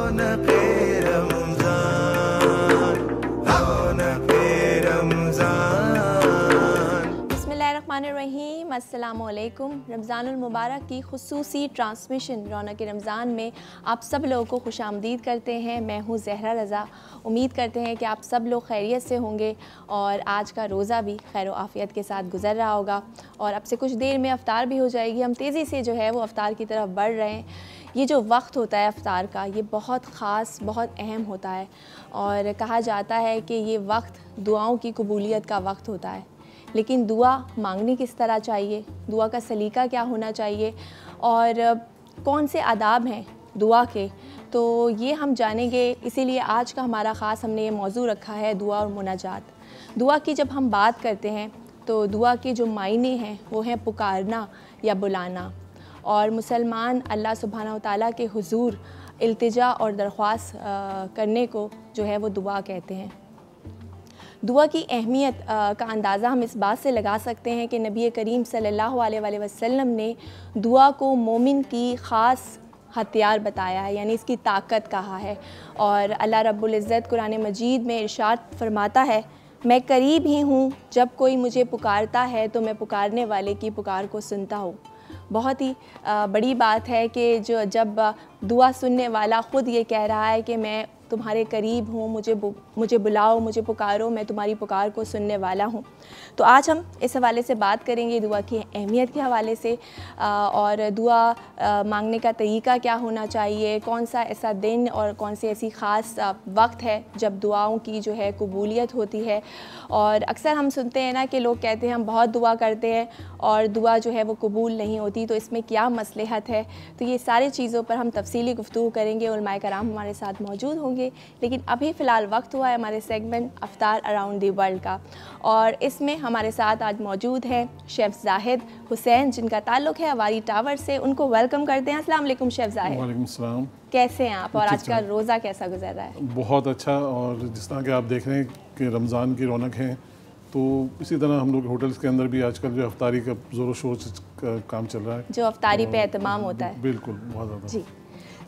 रौनक़े रमज़ान, रौनक़े रमज़ान। बिस्मिल्लाहिर्रहमानिर्रहीम, अस्सलामुअलैकुम। रमज़ानुल मुबारक की खुसूसी ट्रांसमिशन रौनक़े रमज़ान में आप सब लोगों को खुशामदीद करते हैं। मैं हूँ ज़हरा रज़ा। उम्मीद करते हैं कि आप सब लोग खैरियत से होंगे और आज का रोज़ा भी खैर आफ़ियत के साथ गुज़र रहा होगा और अब से कुछ देर में अफ्तार भी हो जाएगी। हम तेज़ी से जो है वो अफ्तार की तरफ बढ़ रहे हैं। ये जो वक्त होता है अफ्तार का, ये बहुत ख़ास, बहुत अहम होता है और कहा जाता है कि ये वक्त दुआओं की कबूलियत का वक्त होता है। लेकिन दुआ मांगनी किस तरह चाहिए, दुआ का सलीका क्या होना चाहिए और कौन से आदाब हैं दुआ के, तो ये हम जानेंगे। इसीलिए आज का हमारा ख़ास हमने ये मौजू रखा है दुआ और मुनाजात। दुआ की जब हम बात करते हैं तो दुआ के जो मायने हैं वो हैं पुकारना या बुलाना, और मुसलमान अल्लाह सुब्हानहू व तआला के हुज़ूर इल्तिजा और दरख्वास्त करने को जो है वो दुआ कहते हैं। दुआ की अहमियत का अंदाज़ा हम इस बात से लगा सकते हैं कि नबी करीम सल्लल्लाहु अलैहि वसल्लम ने दुआ को मोमिन की ख़ास हथियार बताया है, यानी इसकी ताकत कहा है। और अल्लाह रब्बुल इज़्ज़त कुरान मजीद में इरशाद फरमाता है, मैं करीब ही हूँ, जब कोई मुझे पुकारता है तो मैं पुकारने वाले की पुकार को सुनता हूँ। बहुत ही बड़ी बात है कि जब दुआ सुनने वाला ख़ुद ये कह रहा है कि मैं तुम्हारे करीब हूँ, मुझे बुलाओ, मुझे पुकारो, मैं तुम्हारी पुकार को सुनने वाला हूँ। तो आज हम इस हवाले से बात करेंगे दुआ की अहमियत के हवाले से और दुआ मांगने का तरीक़ा क्या होना चाहिए, कौन सा ऐसा दिन और कौन सी ऐसी ख़ास वक्त है जब दुआओं की जो है कबूलियत होती है। और अक्सर हम सुनते हैं ना कि लोग कहते हैं हम बहुत दुआ करते हैं और दुआ जो है वो कबूल नहीं होती, तो इसमें क्या मसलहत है। तो ये सारी चीज़ों पर हम तफसीली गुफ्तगू करेंगे। उलमाए कराम हमारे साथ मौजूद होंगे। लेकिन अभी फ़िलहाल वक्त हुआ है हमारे segment Aftar around the world का, और इसमें हमारे साथ आज मौजूद हैं शेफ़ ज़ाहिद हुसैन, जिनका ताल्लुक़ है अवारी टावर से। उनको वेलकम करते हैं। अस्सलाम वालेकुम शेफ़ ज़ाहिद। वालेकुम सलाम। कैसे हैं आप और आज का रोज़ा कैसा गुजर रहा है? बहुत अच्छा। और जिस तरह के आप देख रहे हैं कि रमज़ान की रौनक है, तो इसी तरह हम लोग होटल्स के अंदर भी आजकल जो अफ्तारी का ज़ोर शोर से काम चल रहा है, जो अफ्तारी पे एहतमाम होता है। बिल्कुल, बहुत ज़्यादा जी।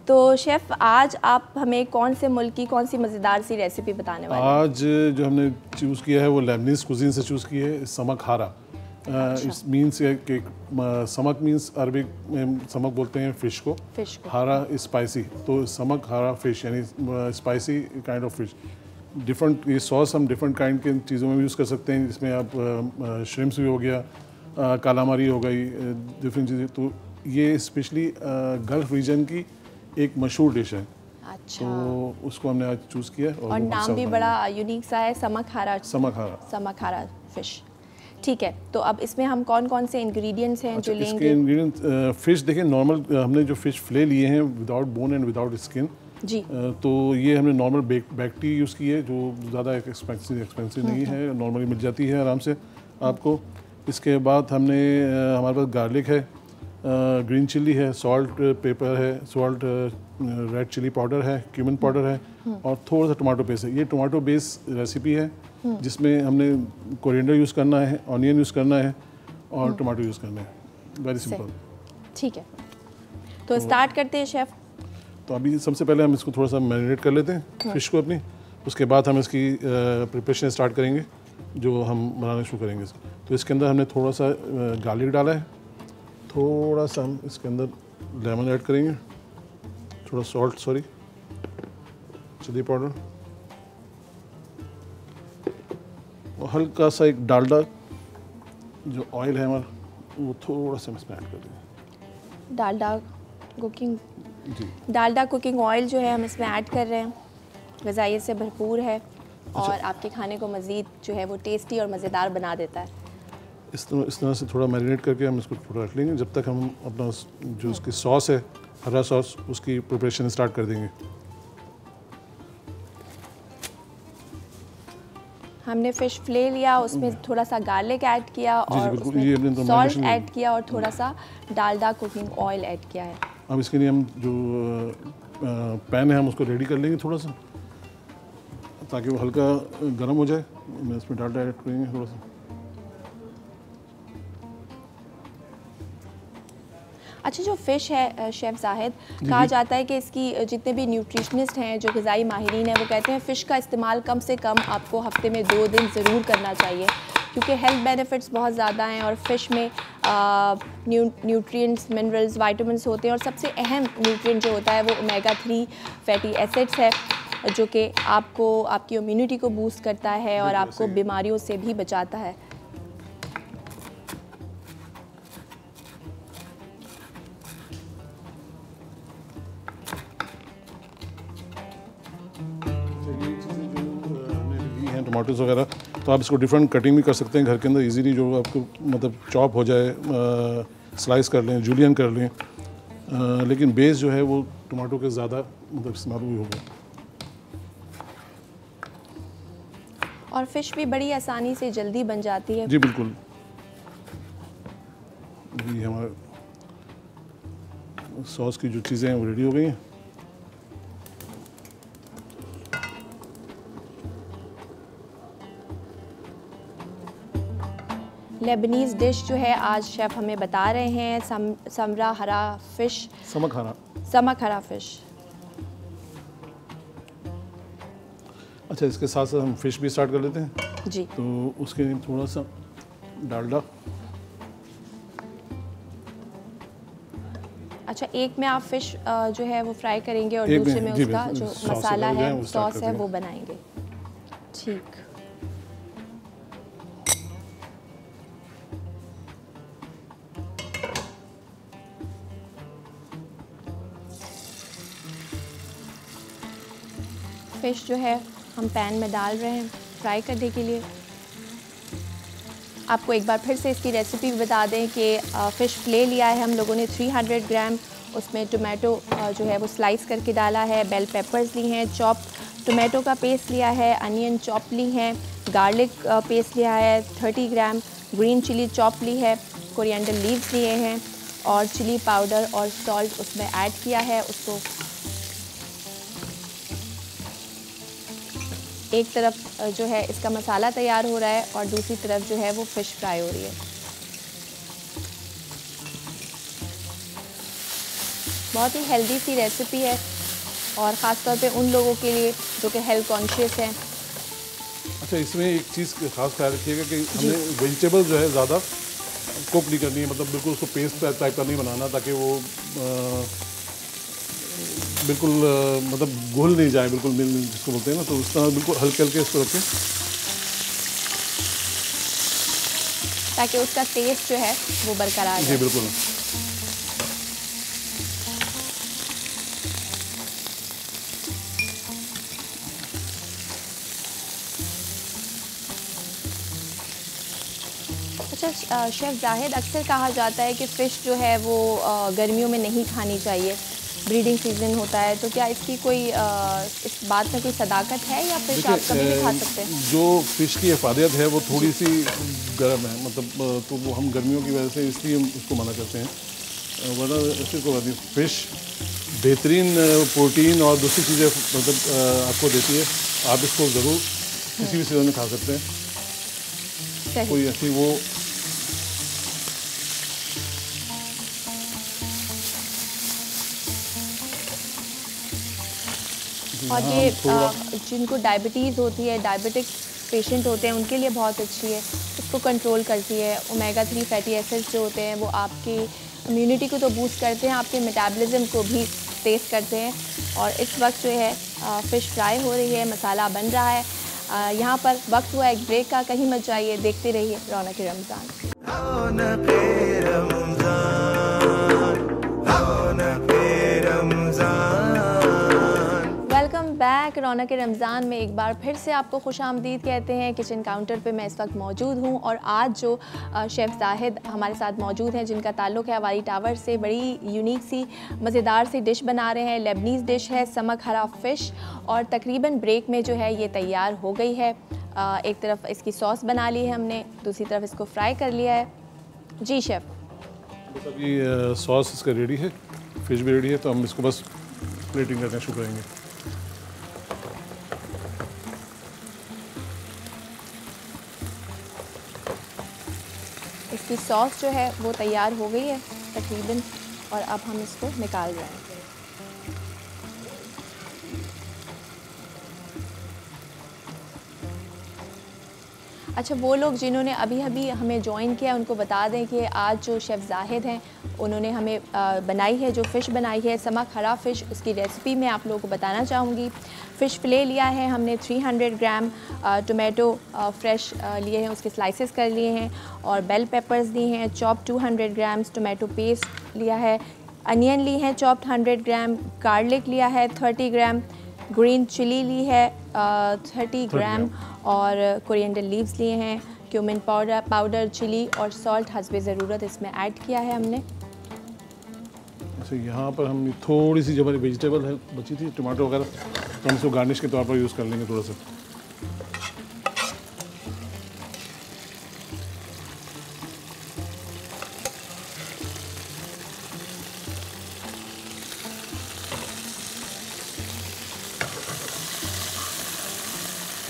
तो शेफ़ आज आप हमें कौन से मुल्क की कौन सी मज़ेदार सी रेसिपी बताने वाले हैं? आज जो हमने चूज़ किया है वो लेबनीज़ कुज़ीन से चूज़ की है, समक हारा। इट्स मीन्स कि समक मीन्स अरबिक में समक बोलते हैं फ़िश को, हारा स्पाइसी, तो समक हारा फ़िश यानी spicy kind of fish. Different ये सॉस हम डिफरेंट काइंड के चीज़ों में यूज़ कर सकते हैं, जिसमें आप श्रिम्प्स भी हो गया, कालामारी हो गई, डिफरेंट चीज़ें। तो ये स्पेशली गल्फ़ रीजन की एक मशहूर डिश है। अच्छा। तो उसको हमने आज चूज़ किया और नाम भी बड़ा यूनिक सा है, समक हारा। समक हारा फ़िश। ठीक है, तो अब इसमें हम कौन कौन से इंग्रेडिएंट्स हैं जो लेंगे? इसके इंग्रेडिएंट्स फ़िश देखिए, नॉर्मल हमने जो फ़िश फिले लिए हैं without bone and without skin जी, तो ये हमने नॉर्मल बैक्टी यूज़ की है, जो ज़्यादा एक्सपेंसिव नहीं है, नॉर्मली मिल जाती है आराम से आपको। इसके बाद हमने हमारे पास गार्लिक है, ग्रीन चिल्ली है, सॉल्ट पेपर है, सॉल्ट रेड चिली पाउडर है, क्यूमिन पाउडर है और थोड़ा सा टमाटो पेस्ट है। ये टमाटो बेस रेसिपी है जिसमें हमने कोरिएंडर यूज़ करना है, ऑनियन यूज़ करना है और टमाटो यूज़ करना है। Very simple. ठीक है, तो स्टार्ट करते हैं शेफ़। तो अभी सबसे पहले हम इसको थोड़ा सा मैरिनेट कर लेते हैं फ़िश को अपनी, उसके बाद हम इसकी प्रिपरेशन स्टार्ट करेंगे जो हम बनाना शुरू करेंगे इसको। तो इसके अंदर हमने थोड़ा सा गार्लिक डाला है, थोड़ा सा हम इसके अंदर लेमन ऐड करेंगे, थोड़ा चिली पाउडर और हल्का सा एक डालडा जो ऑयल है हमारा, वो थोड़ा सा इसमें ऐड कर देंगे। डालडा कुकिंग ऑयल जो है हम इसमें ऐड कर रहे हैं, ग़िज़ाइयत से भरपूर है और आपके खाने को मज़ीद जो है वो टेस्टी और मज़ेदार बना देता है। इस तरह से थोड़ा मैरिनेट करके हम इसको थोड़ा रख लेंगे जब तक हम अपना जो उसकी सॉस है, हरा सॉस, उसकी प्रिपरेशन स्टार्ट कर देंगे। हमने फ़िश फिले लिया, उसमें थोड़ा सा गार्लिक ऐड किया और उसमें सॉल्ट ऐड किया और थोड़ा सा डालडा कुकिंग ऑयल ऐड किया है। अब इसके लिए हम जो पैन है हम उसको रेडी कर लेंगे थोड़ा सा, ताकि वो हल्का गर्म हो जाए। मैं इसमें डालडा ऐड करेंगे थोड़ा सा। अच्छा, जो फ़िश है शेफ़ जाहिद, कहा जाता है कि इसकी जितने भी न्यूट्रिशनिस्ट हैं, जो ग़िज़ाई माहिरीन हैं, वो कहते हैं फ़िश का इस्तेमाल कम से कम आपको हफ़्ते में 2 दिन ज़रूर करना चाहिए, क्योंकि हेल्थ बेनिफिट्स बहुत ज़्यादा हैं और फ़िश में न्यूट्रिएंट्स, मिनरल्स, विटामिन्स होते हैं और सबसे अहम न्यूट्रिएंट जो होता है वो ओमेगा 3 फैटी एसिड्स है, जो कि आपको आपकी इम्यूनिटी को बूस्ट करता है और आपको बीमारियों से भी बचाता है। टमाटोज़ वगैरह, तो आप इसको डिफरेंट कटिंग भी कर सकते हैं घर के अंदर इजीली, जो आपको मतलब चॉप हो जाए, स्लाइस कर लें, जूलियन कर लें, लेकिन बेस जो है वो टमाटो के ज़्यादा मतलब इस्तेमाल हुई होगा। और फ़िश भी बड़ी आसानी से जल्दी बन जाती है। जी बिल्कुल। ये हमारे सॉस की जो चीज़ें हैं वो रेडी हो गई हैं। लेबनीज़ डिश जो है आज शेफ़ हमें बता रहे हैं समरा हरा फ़िश, समक हरा फ़िश। अच्छा, इसके साथ साथ हम फ़िश भी स्टार्ट कर लेते हैं जी। तो उसके लिए थोड़ा सा डालडा। अच्छा, एक में आप फ़िश जो है वो फ्राई करेंगे और दूसरे में उसका जो मसाला है, सॉस है, वो बनाएंगे। ठीक। फ़िश जो है हम पैन में डाल रहे हैं फ्राई करने के लिए। आपको एक बार फिर से इसकी रेसिपी बता दें कि फ़िश फिले लिया है हम लोगों ने 300 ग्राम, उसमें टोमेटो जो है वो स्लाइस करके डाला है, बेल पेपर्स ली हैं, चॉप टोमेटो का पेस्ट लिया है, अनियन चॉप ली हैं, गार्लिक पेस्ट लिया है 30 ग्राम, ग्रीन चिली चॉप ली है, कोरिएंडर लीव्स लिए हैं और चिली पाउडर और सॉल्ट उसमें ऐड किया है। उसको एक तरफ जो है इसका मसाला तैयार हो रहा है और दूसरी तरफ जो है वो फ़िश फ्राई हो रही है। बहुत ही हेल्दी सी रेसिपी है और ख़ास तौर पे उन लोगों के लिए जो कि हेल्थ कॉन्शियस हैं। अच्छा, इसमें एक चीज़ खास ख्याल रखिएगा कि हमें वेजिटेबल जो है ज़्यादा कुक नहीं करनी है, मतलब बिल्कुल उसको पेस्ट टाइप का नहीं बनाना, ताकि वो बिल्कुल मतलब घुल नहीं जाए, बिल्कुल मिल जिसको बोलते हैं ना, तो उस तरह बिल्कुल हल्के हल्के इसको रखें ताकि उसका टेस्ट जो है वो बरकरार जी बिल्कुल। अच्छा शेफ़ जाहिद, अक्सर कहा जाता है कि फ़िश जो है वो गर्मियों में नहीं खानी चाहिए, ब्रीडिंग सीजन होता है, तो क्या इसकी कोई इस बात में कोई सदाकत है या फिर आप कभी भी खा सकते हैं? जो फ़िश की हिफाजत है वो थोड़ी सी गर्म है, मतलब तो वो हम गर्मियों की वजह से इसलिए हम उसको मना करते हैं, वरना ऐसे को बात फ़िश बेहतरीन प्रोटीन और दूसरी चीज़ें मतलब आपको देती है। आप इसको ज़रूर किसी भी सीज़न में खा सकते हैं, कोई ऐसी वो और ये जिनको डायबिटीज़ होती है, डायबिटिक पेशेंट होते हैं, उनके लिए बहुत अच्छी है, उसको कंट्रोल करती है। ओमेगा 3 फैटी एसिड्स जो होते हैं वो आपकी इम्यूनिटी को तो बूस्ट करते हैं, आपके मेटाबॉलिज्म को भी तेज़ करते हैं। और इस वक्त जो है फ़िश फ्राई हो रही है, मसाला बन रहा है। यहाँ पर वक्त हुआ एक ब्रेक का, कहीं मत जाइए, देखते रहिए रौनक रमज़ान। वेलकम बैक रौनक रमज़ान में एक बार फिर से आपको खुशामदीद कहते हैं। किचन काउंटर पे मैं इस वक्त मौजूद हूँ और आज जो शेफ़ जाहिद हमारे साथ मौजूद हैं, जिनका ताल्लुक़ है हवाई टावर से, बड़ी यूनिक सी मज़ेदार सी डिश बना रहे हैं। लेबनीज़ डिश है समक हरा फ़िश और तकरीबन ब्रेक में जो है ये तैयार हो गई है। एक तरफ इसकी सॉस बना ली है हमने, दूसरी तरफ इसको फ्राई कर लिया है। जी शेफ़, बस अभी सॉस इसका रेडी है, फ़िश भी रेडी है, तो हम इसको बस प्लेटिंग करना शुरू करेंगे। इसकी सॉस जो है वो तैयार हो गई है तकरीबन। और अब हम इसको निकाल रहे हैं। अच्छा, वो लोग जिन्होंने अभी अभी हमें ज्वाइन किया उनको बता दें कि आज जो शेफ़ जाहिद हैं उन्होंने हमें बनाई है, जो फ़िश बनाई है समक हरा फ़िश, उसकी रेसिपी मैं आप लोगों को बताना चाहूँगी। फ़िश फ़िले लिया है हमने 300 ग्राम, टोमेटो फ्रेश लिए हैं, उसके स्लाइसेस कर लिए हैं, और बेल पेपर्स लिए हैं चॉप 200 ग्राम्स, टोमेटो पेस्ट लिया है, अनियन ली हैं चॉप्ड 100 ग्राम, गार्लिक लिया है 30 ग्राम, ग्रीन चिली ली है 30 ग्राम, और कोरिएंडर लीव्स लिए हैं, क्यूमिन पाउडर, चिली और सॉल्ट हस्बे ज़रूरत इसमें ऐड किया है हमने। अच्छा, यहाँ पर हम थोड़ी सी जो हमारी वेजिटेबल है बची थी, टमाटो वगैरह, तो हम इसको गार्निश के तौर पर यूज़ कर लेंगे थोड़ा सा।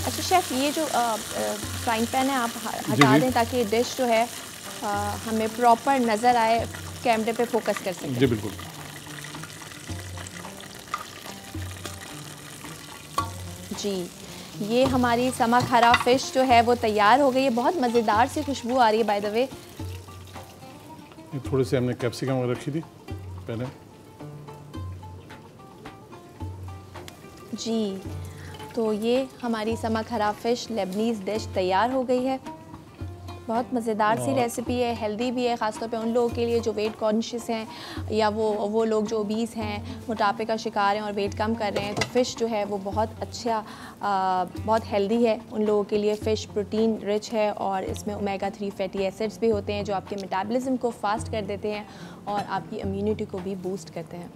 अच्छा शेफ़, ये जो फ्राइंग पैन है आप हटा दें ताकि डिश जो है हमें प्रॉपर नज़र आए, कैमरे पे फोकस कर सकें। जी बिल्कुल। जी, ये हमारी समक हरा फ़िश जो है वो तैयार हो गई है। बहुत मज़ेदार सी खुशबू आ रही है बाय द वे। थोड़ी सी हमने कैप्सिकम वगैरह रखी थी पहले। जी, तो ये हमारी समक हरा फ़िश लेबनीज़ डिश तैयार हो गई है। बहुत मज़ेदार सी रेसिपी है, हेल्दी भी है, ख़ासतौर पे उन लोगों के लिए जो वेट कॉन्शियस हैं या वो लोग जो ओबीस हैं, मोटापे का शिकार हैं और वेट कम कर रहे हैं। तो फ़िश जो है वो बहुत अच्छा, बहुत हेल्दी है उन लोगों के लिए। फ़िश प्रोटीन रिच है और इसमें ओमेगा 3 फैटी एसिड्स भी होते हैं जो आपके मेटाबॉलिज्म को फास्ट कर देते हैं और आपकी इम्यूनिटी को भी बूस्ट करते हैं।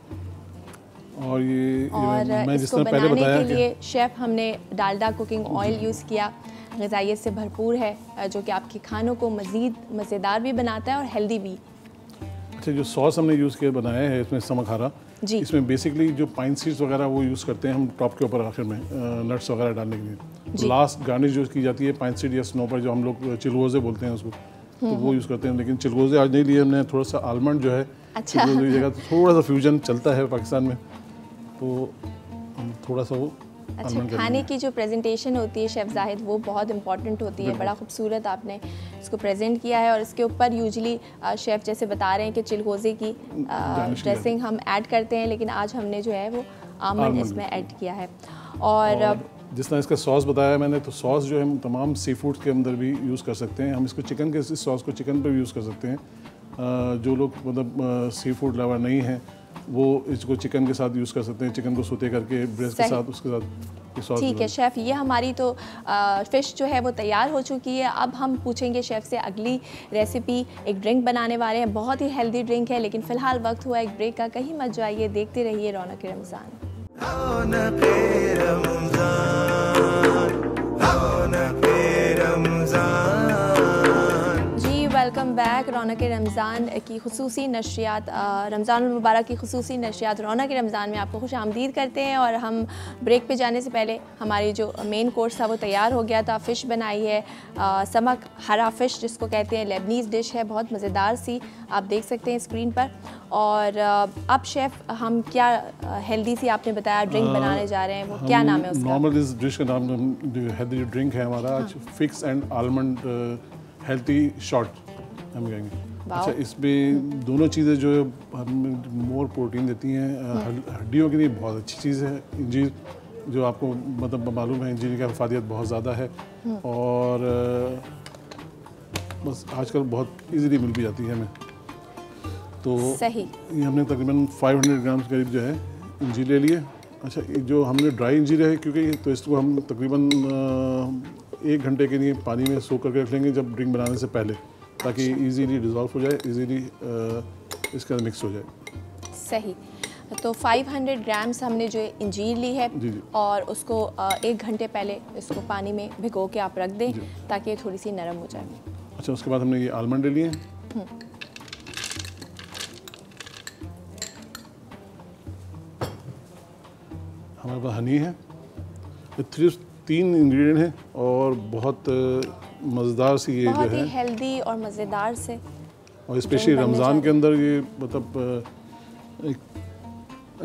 और मैं जिस इसको तरह पहले बनाने बताया के लिए शेफ़ हमने डालडा कुकिंग ऑयल यूज़ किया, ग़िज़ाइयत से भरपूर है, जो कि आपके खानों को मज़ीद मज़ेदार भी बनाता है और हेल्दी भी। अच्छा, जो सॉस हमने यूज़ किया बनाया है इसमें समक हरा, इसमें बेसिकली जो पाइन सीड्स वगैरह वो यूज़ करते हैं हम टॉप के ऊपर आखिर में नट्स वगैरह डालने के लिए। तो लास्ट गार्निश जो की जाती है पाइन सीड या स्नो पर, जो हम लोग चिलगोज़े बोलते हैं उसको, तो वो यूज़ करते हैं। लेकिन चिलगोज़े आज नहीं लिए हमने, थोड़ा सा आलमंड जो है चिलगोज़े की जगह थोड़ा सा फ्यूजन चलता है पाकिस्तान में, तो हम थोड़ा सा वो। अच्छा, खाने की जो प्रेजेंटेशन होती है शेफ़ जाहिद वो बहुत इंपॉर्टेंट होती है। बड़ा खूबसूरत आपने इसको प्रेजेंट किया है और इसके ऊपर यूजुअली शेफ़ जैसे बता रहे हैं कि चिलगोज़े की ड्रेसिंग हम ऐड करते हैं, लेकिन आज हमने जो है वो आमंड इसमें ऐड किया है। और जिस तरह इसका सॉस बताया मैंने, तो सॉस जो है हम तमाम सी फूड के अंदर भी यूज़ कर सकते हैं। हम इसको चिकन के इस सॉस को चिकन पर भी यूज़ कर सकते हैं। जो लोग मतलब सी फूड लवर नहीं हैं वो इसको चिकन के साथ यूज़ कर सकते हैं, चिकन को सूते करके ब्रेस्ट के साथ उसके साथ। ठीक है शेफ़, ये हमारी तो फ़िश जो है वो तैयार हो चुकी है। अब हम पूछेंगे शेफ़ से अगली रेसिपी। एक ड्रिंक बनाने वाले हैं, बहुत ही हेल्दी ड्रिंक है, लेकिन फ़िलहाल वक्त हुआ एक ब्रेक का। कहीं मत जाइए, देखते रहिए रौनक रमज़ान। Welcome back. रौनक रमज़ान की खुसूसी नशरियात, रमज़ान मुबारक की खुसूसी नशरियात रौनक रमज़ान में आपको खुश आमदीद करते हैं। और हम ब्रेक पे जाने से पहले हमारी जो मेन कोर्स था वो तैयार हो गया था। फ़िश बनाई है, समक हरा फ़िश जिसको कहते हैं, लेबनीज़ डिश है, बहुत मज़ेदार सी, आप देख सकते हैं स्क्रीन पर। और अब शेफ़ हम क्या हेल्दी सी आपने बताया ड्रिंक बनाने जा रहे हैं, वो क्या नाम है उसका? नॉर्मल इस डिश का नाम हेल्दी ड्रिंक है हमारा आज fix and almond healthy shot हम कहेंगे। अच्छा, इसमें दोनों चीज़ें जो हमें मोर प्रोटीन देती हैं, हड्डियों के लिए बहुत अच्छी चीज़ है। इंजीर जो आपको मतलब मालूम है, इंजीर की अफादियत बहुत ज़्यादा है और बस आजकल बहुत इजीली मिल भी जाती है हमें। तो सही, ये हमने तकरीबन 500 ग्राम करीब जो है इंजीर ले लिए। अच्छा, जो हमने ड्राई इंजीर है क्योंकि तो इसको हम तकरीबन 1 घंटे के लिए पानी में सोख करके रख लेंगे जब ड्रिंक बनाने से पहले, ताकि इजीली डिज़ोल्व हो जाए, इजीली इसका मिक्स हो जाए। सही, तो 500 ग्राम्स हमने जो इंजीर ली है जी। और उसको 1 घंटे पहले इसको पानी में भिगो के आप रख दें ताकि ये थोड़ी सी नरम हो जाए। अच्छा, उसके बाद हमने ये आलमंड ले लिए। हमारे पास हनी है। ये 3 इंग्रेडिएंट हैं और बहुत मज़ेदार सी ये जो है, बहुत ही हेल्दी और मज़ेदार से। और स्पेशली रमज़ान के अंदर ये मतलब एक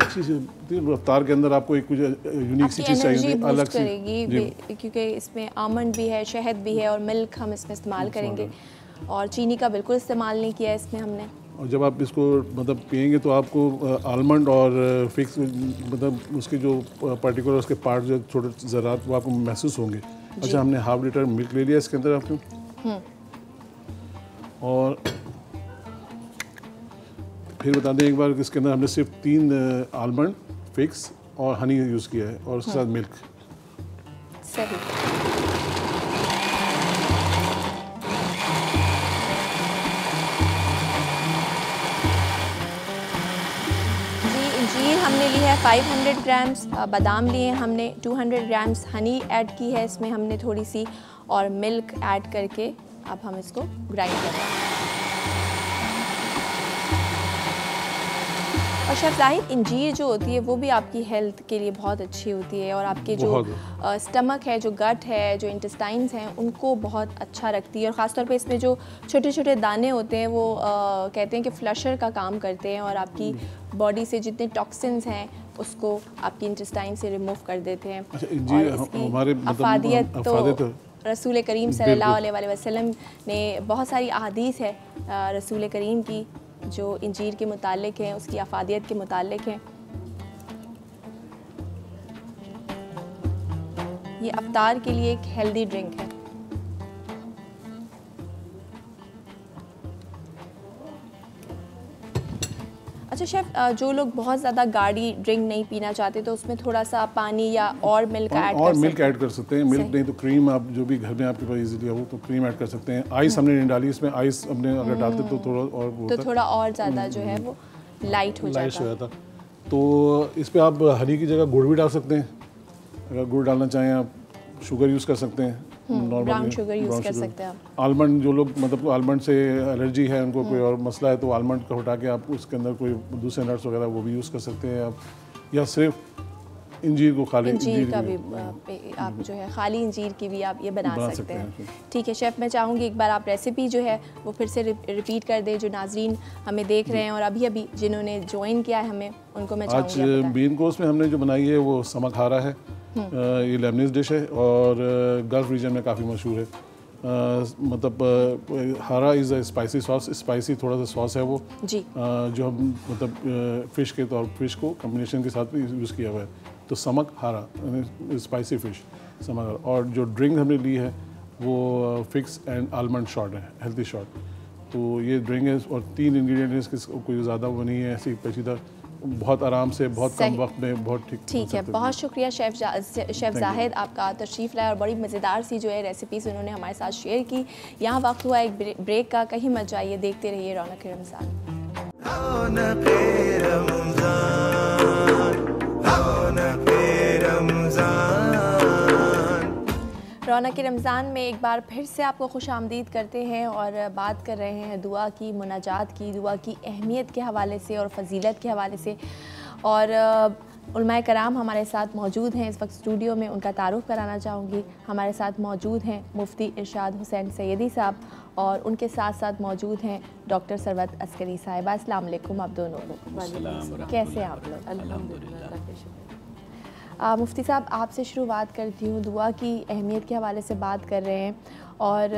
अच्छी सी रफ्तार के अंदर आपको एक कुछ यूनिक सी चीज़ चाहिए, अलग सी करेगी क्योंकि इसमें आमंड भी है, शहद भी है और मिल्क हम इसमें इस्तेमाल करेंगे और चीनी का बिल्कुल इस्तेमाल नहीं किया है इसमें हमने। और जब आप इसको मतलब पियेंगे तो आपको आलमंड और फिक्स मतलब उसके जो पर्टिकुलर उसके पार्ट जो छोटे ज़रात वो आपको महसूस होंगे। अच्छा, हमने ½ लीटर मिल्क ले लिया इसके अंदर आपको, और फिर बता दें एक बार कि इसके अंदर हमने सिर्फ 3 आलमंड फिक्स और हनी यूज़ किया है और उसके साथ मिल्क। सही। जी हमने ली है 500 ग्राम्स, बादाम लिए हमने 200 ग्राम्स, हनी ऐड की है इसमें हमने थोड़ी सी और मिल्क ऐड करके अब हम इसको ग्राइंड कर रहे हैं। और शेफ़ ज़ाहिद, इंजीर जो होती है वो भी आपकी हेल्थ के लिए बहुत अच्छी होती है और आपके जो स्टमक है, जो गट है, जो इंटेस्टाइन्स हैं उनको बहुत अच्छा रखती है और ख़ासतौर पे इसमें जो छोटे छोटे दाने होते हैं वो कहते हैं कि फ्लशर का काम करते हैं और आपकी बॉडी से जितने टॉक्सिन्स हैं उसको आपकी इंटेस्टाइन से रिमूव कर देते हैं। और इसकी अफादियत तो रसूल करीम सल्लल्लाहु अलैहि वसल्लम ने बहुत सारी अहादीस है रसूल करीम की जो इंजीर के मुतालिक हैं, उसकी अफादियत के मुतालिक हैं। ये अफ्तार के लिए एक हेल्दी ड्रिंक है। अच्छा शेफ़, जो लोग बहुत ज़्यादा गाढ़ी ड्रिंक नहीं पीना चाहते तो उसमें थोड़ा सा पानी या और मिल्क ऐड कर सकते हैं। मिल्क नहीं तो क्रीम, आप जो भी घर में आपके पास इजीली हो तो क्रीम ऐड कर सकते हैं। आइस हमने नहीं डाली इसमें, आइस हमने अगर डालते तो थोड़ा और ज़्यादा जो है वो लाइट हो जाता। तो इस पर आप हनी की जगह गुड़ भी डाल सकते हैं, अगर गुड़ डालना चाहें आप। शुगर यूज़ कर सकते हैं, ब्राउन शुगर यूज़ कर सकते हैं आप। आलमंड, जो लोग मतलब आलमंड से एलर्जी है, उनको कोई और मसला है तो आलमंड को हटा के आप उसके अंदर कोई दूसरे नट्स वगैरह वो भी यूज़ कर सकते हैं आप, या सिर्फ इंजीर को खाली इंजीर का भी आप जो है खाली इंजीर की भी आप ये बना सकते हैं। ठीक है शेफ़, मैं चाहूँगी एक बार आप रेसिपी जो है वो फिर से रिपीट कर दें, जो नाजरीन हमें देख रहे हैं और अभी जिन्होंने ज्वाइन किया है हमें, उनको मैं चाहूँगी। आज मेन कोर्स में हमने जो बनाई है वो समक हारा है। ये लेबनीज़ डिश है और गल्फ़ रीजन में काफ़ी मशहूर है। मतलब हारा is a spicy sauce, spicy थोड़ा सा सॉस है वो जी, जो हम मतलब फ़िश के तौर फ़िश को कम्बिनेशन के साथ भी यूज़ किया हुआ है। तो समक हारा स्पाइसी फ़िश समक हारा। और जो ड्रिंक हमने ली है वो फिक्स एंड आलमंड शॉट है, हेल्दी शॉट। तो ये ड्रिंक है और 3 इंग्रेडिएंट है, इसकी कोई ज़्यादा वो नहीं है, ऐसी पेचीदा, बहुत आराम से बहुत कम वक्त में बहुत ठीक है। बहुत शुक्रिया शेफ़ ज़ाहिद, आपका तशरीफ़ लाया और बड़ी मज़ेदार सी जो है रेसिपीज़ उन्होंने हमारे साथ शेयर की। यहाँ वक्त हुआ एक ब्रेक का, कहीं मत जाइए, देखते रहिए रौनक रमज़ान। रौनक रमज़ान में एक बार फिर से आपको खुशामदीद करते हैं और बात कर रहे हैं दुआ की, मुनाजात की, दुआ की अहमियत के हवाले से और फ़जीलत के हवाले से। और उलमाए कराम हमारे साथ मौजूद हैं इस वक्त स्टूडियो में, उनका तारुफ कराना चाहूँगी। हमारे साथ मौजूद हैं मुफ्ती इरशाद हुसैन सैयदी साहब और उनके साथ साथ मौजूद हैं डॉक्टर सरवत अस्करी साहिबा। अस्सलाम वालेकुम आप दोनों को, कैसे हैं आप लोग? अल्हम्दुलिल्लाह। मुफ्ती साहब, आपसे शुरुआत करती हूँ। दुआ की अहमियत के हवाले से बात कर रहे हैं और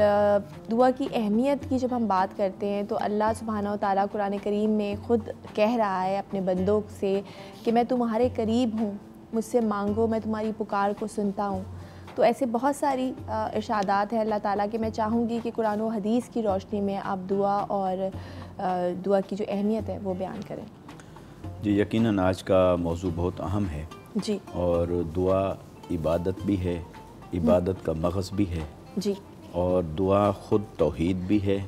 दुआ की अहमियत की जब हम बात करते हैं तो अल्लाह सुब्हानहू व तआला कुरान करीम में ख़ुद कह रहा है अपने बंदों से कि मैं तुम्हारे करीब हूँ, मुझसे मांगो, मैं तुम्हारी पुकार को सुनता हूँ। तो ऐसे बहुत सारी इरशादात हैं अल्लाह ताला के। मैं चाहूँगी कि कुरान व हदीस की रोशनी में आप दुआ और दुआ की जो अहमियत है वो बयान करें। जी, यकीनन आज का मौजू बहुत अहम है जी, और दुआ इबादत भी है, इबादत का मग़ज़ भी है जी, और दुआ ख़ुद तौहीद भी है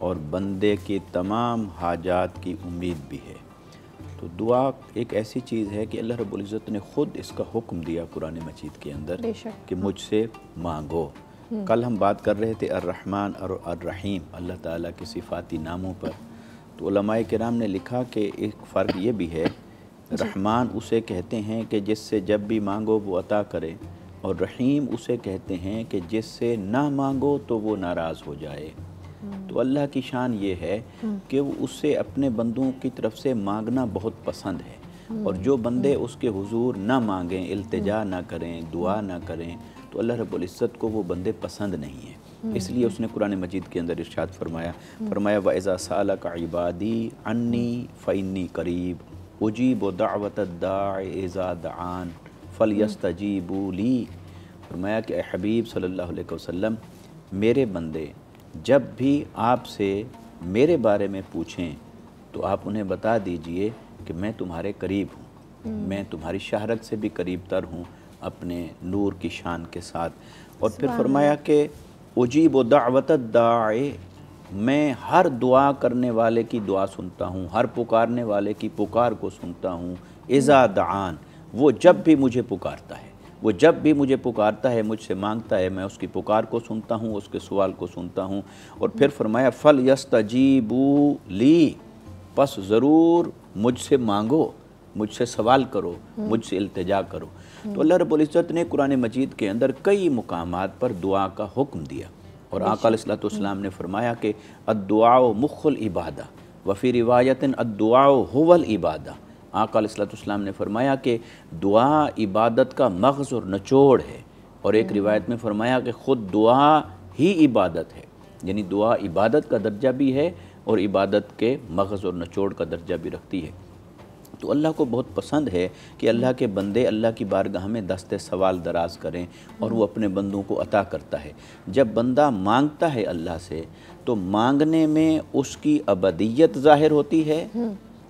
और बंदे के तमाम हाजात की उम्मीद भी है। तो दुआ एक ऐसी चीज़ है कि अल्लाह रब्बुल इज़्ज़त ने ख़ुद इसका हुक्म दिया कुरान मजीद के अंदर कि मुझसे मांगो। कल हम बात कर रहे थे अर्रहमान और अर्रहीम, अल्लाह ताला के सिफ़ाती नामों पर। तो उलमाए किराम ने लिखा कि एक फ़र्क ये भी है, रहमान उसे कहते हैं कि जिससे जब भी मांगो वो अता करे, और रहीम उसे कहते हैं कि जिससे ना मांगो तो वो नाराज़ हो जाए। तो अल्लाह की शान ये है कि वो उससे अपने बंदों की तरफ से मांगना बहुत पसंद है, और जो बंदे उसके हुजूर ना मांगें, इल्तिजा ना करें, दुआ ना करें, तो अल्लाह रब्बुल इज़्ज़त को वो बंदे पसंद नहीं है। इसलिए उसने कुरान मजीद के अंदर इरशाद फरमाया व इज़ा सालका इबादी अन्नी फ़इन्नी करीब उजीबु दअवतद दाइ इज़ा दआन फलयस्तजीबू ली। फरमाया कि ए हबीब सल्लल्लाहु अलैहि वसल्लम, मेरे बंदे जब भी आपसे मेरे बारे में पूछें तो आप उन्हें बता दीजिए कि मैं तुम्हारे करीब हूँ, मैं तुम्हारी शहरत से भी करीब तर हूँ अपने नूर की शान के साथ। और फिर फरमाया कि उजीबु दअवतद दाइ, मैं हर दुआ करने वाले की दुआ सुनता हूँ, हर पुकारने वाले की पुकार को सुनता हूँ। इज़ा दआन, वो जब भी मुझे पुकारता है, वो जब भी मुझे पुकारता है, मुझसे मांगता है, मैं उसकी पुकार को सुनता हूँ, उसके सवाल को सुनता हूँ। और फिर फरमाया फल यस्तजीबू ली, बस ज़रूर मुझसे मांगो, मुझसे सवाल करो, मुझसे इल्तिजा करो। तो अल्लाह रब्बुल इज़्ज़त ने कुरान मजीद के अंदर कई मुकामात पर दुआ का हुक्म दिया, और आका अलैहिस्सलातु वस्सलाम ने फरमाया कि अद्दुआउ मुख्खुल इबादा व फी रिवायतिन अद्दुआउ हुवल इबादा। आका अलैहिस्सलातु वस्सलाम ने फरमाया कि दुआ इबादत का मग़ज़ और निचोड़ है, और एक रिवायत में फरमाया कि ख़ुद दुआ ही इबादत है, यानी दुआ इबादत का दर्जा भी है और इबादत के मग़ज़ और निचोड़ का दर्जा भी रखती है। तो अल्लाह को बहुत पसंद है कि अल्लाह के बंदे अल्लाह की बारगाह में दस्ते सवाल दराज करें, और वो अपने बंदों को अता करता है। जब बंदा मांगता है अल्लाह से, तो मांगने में उसकी अबदियत ज़ाहिर होती है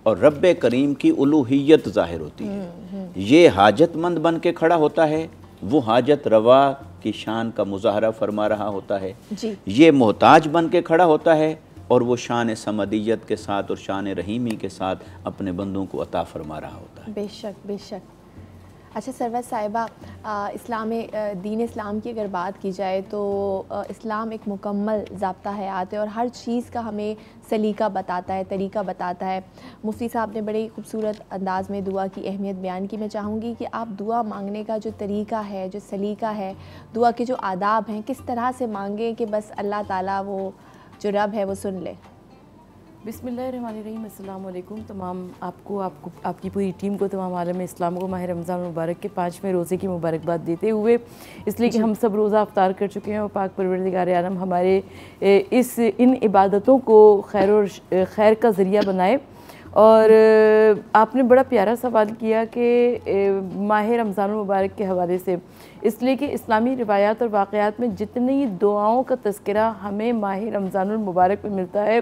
और रब्बे करीम की उलूहियत ज़ाहिर होती है। ये हाजतमंद बन के खड़ा होता है, वो हाजत रवा की शान का मुजाहरा फरमा रहा होता है। ये मोहताज बन के खड़ा होता है, और वो शान समदियत के साथ और शान रहीमी के साथ अपने बंदों को अता फरमा रहा होता है। बेशक बेशक। अच्छा सरवर साहिबा, दीन इस्लाम की अगर बात की जाए तो इस्लाम एक मुकम्मल ज़ाब्ता हयात है, और हर चीज़ का हमें सलीका बताता है, तरीका बताता है। मुफ्ती साहब ने बड़े खूबसूरत अंदाज़ में दुआ की अहमियत बयान की। मैं चाहूँगी कि आप दुआ मांगने का जो तरीका है, जो सलीका है, दुआ के जो आदाब हैं, किस तरह से मांगें कि बस अल्लाह ताला वो जो रब है वो सुन ले। बिस्मिल्लाहिर्रहमानिर्रहीम, अस्सलाम वालेकुम तमाम आपको आपकी पूरी टीम को, तमाम आलम इस्लाम को माह रमज़ान मुबारक के 5वें रोज़े की मुबारकबाद देते हुए, इसलिए कि हम सब रोज़ा अफ्तार कर चुके हैं, और पाक परवरदिगार आलम हमारे इन इबादतों को खैर का ज़रिया बनाए। और आपने बड़ा प्यारा सवाल किया कि माह रमज़ान मुबारक के हवाले से, इसलिए कि इस्लामी रिवायात और वाक़यात में जितनी दुआओं का तज़किरा हमें माह रमज़ान मुबारक में मिलता है,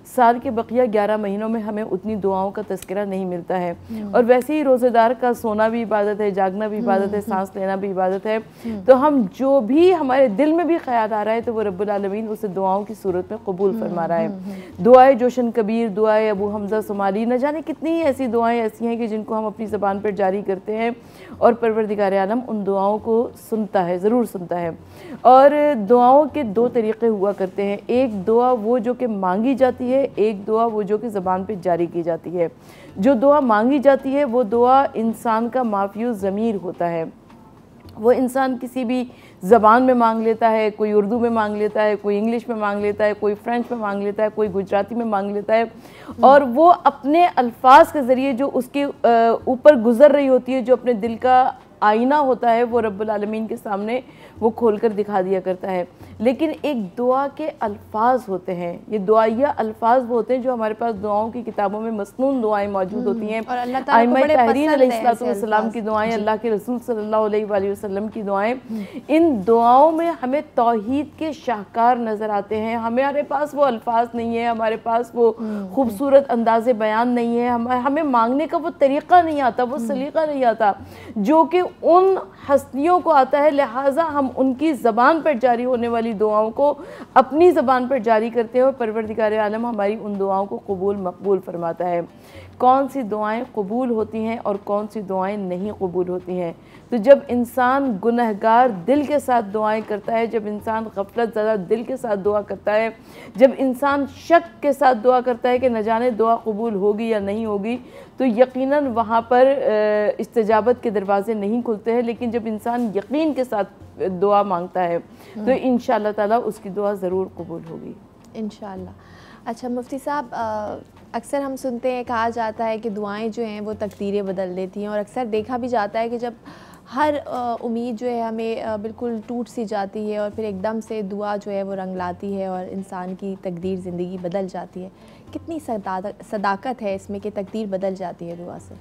साल के बकिया 11 महीनों में हमें उतनी दुआओं का तज़किरा नहीं मिलता है। और वैसे ही रोज़ेदार का सोना भी इबादत है, जागना भी इबादत है, सांस लेना भी इबादत है। तो हम जो भी हमारे दिल में भी ख्याल आ रहा है, तो वो रब्बुल आलमीन उसे दुआओं की सूरत में कबूल फरमा रहा है। दुआए जोशन कबीर, दुआए अबू हमज़ा सुमाली, न जाने कितनी ही ऐसी दुआएँ ऐसी हैं कि जिनको हम अपनी ज़बान पर जारी करते हैं, और परवरदिगार आलम उन दुआओं को सुनता है, ज़रूर सुनता है। और दुआओं के 2 तरीक़े हुआ करते हैं, एक दुआ वो जो कि मांगी जाती है, एक दुआ वो जो कि ज़बान पे जारी की जाती है। जो दुआ मांगी जाती है वो दुआ इंसान का माफ़ियु ज़मीर होता है, वो इंसान किसी भी ज़बान में मांग लेता है, कोई उर्दू में मांग लेता है, कोई इंग्लिश में मांग लेता है, कोई फ्रेंच में मांग लेता है, कोई गुजराती में मांग लेता है, और वो अपने अल्फाज के ज़रिए जो उसके ऊपर गुज़र रही होती है, जो अपने दिल का आईना होता है, वो रब्बुल आलमीन के सामने वो खोलकर दिखा दिया करता है। लेकिन एक दुआ के अल्फाज होते हैं, ये दुआया अल्फाज वो होते हैं जो हमारे पास दुआओं की किताबों में मसनून दुआएं मौजूद होती हैं, और अल्लाह ताला को बड़े पसंद है अलैहिस्सलाम की दुआएं, अल्लाह के रसूल सल्लल्लाहु अलैहि वसल्लम की दुआएं। इन दुआओं में हमें तौहीद के शाहकार नज़र आते हैं। हमारे पास वो अल्फाज नहीं है, हमारे पास वो खूबसूरत अंदाज़े बयान नहीं है, हमें मांगने का वो तरीक़ा नहीं आता, वो सलीक़ा नहीं आता जो कि उन हस्तियों को आता है। लिहाजा हम उनकी ज़बान पर जारी होने वाली दुआओं को अपनी ज़बान पर जारी करते हैं, और परवरदिगार आलम हमारी उन दुआओं को कबूल मकबूल फरमाता है। कौन सी दुआएं कबूल होती हैं और कौन सी दुआएं नहीं कबूल होती हैं? तो जब इंसान गुनहगार दिल के साथ दुआएं करता है, जब इंसान गफलत ज़्यादा दिल के साथ दुआ करता है, जब इंसान शक के साथ दुआ करता है कि न जाने दुआ कबूल होगी या नहीं होगी, तो यकीनन वहाँ पर इस्तिजाबत के दरवाज़े नहीं खुलते हैं। लेकिन जब इंसान यकीन के साथ दुआ मांगता है तो इंशाअल्लाह ताला उसकी दुआ ज़रूर कबूल होगी। इंशाल्लाह। अच्छा मुफ्ती साहब, अक्सर हम सुनते हैं, कहा जाता है कि दुआएं जो हैं वो तकदीरें बदल देती हैं, और अक्सर देखा भी जाता है कि जब हर उम्मीद जो है हमें बिल्कुल टूट सी जाती है और फिर एकदम से दुआ जो है वो रंग लाती है और इंसान की तकदीर ज़िंदगी बदल जाती है। कितनी सदाकत है इसमें कि तकदीर बदल जाती है दुआ से?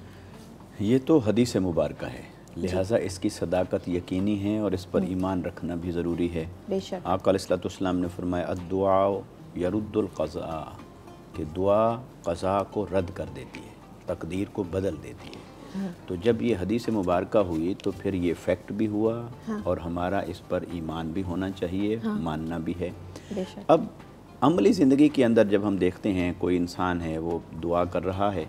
ये तो हदीस मुबारक है, लिहाजा इसकी सदाकत यकीनी है और इस पर ईमान रखना भी ज़रूरी है। बेशक। आका अलैहिस्सलाम ने फरमाया अद्दुआ यरुद्दुल क़ज़ा, कि दुआ क़ज़ा को रद्द कर देती है, तकदीर को बदल देती है। तो जब ये हदीस मुबारक हुई तो फिर ये फैक्ट भी हुआ, और हमारा इस पर ईमान भी होना चाहिए, मानना भी है। अब अमली ज़िंदगी के अंदर जब हम देखते हैं कोई इंसान है वो दुआ कर रहा है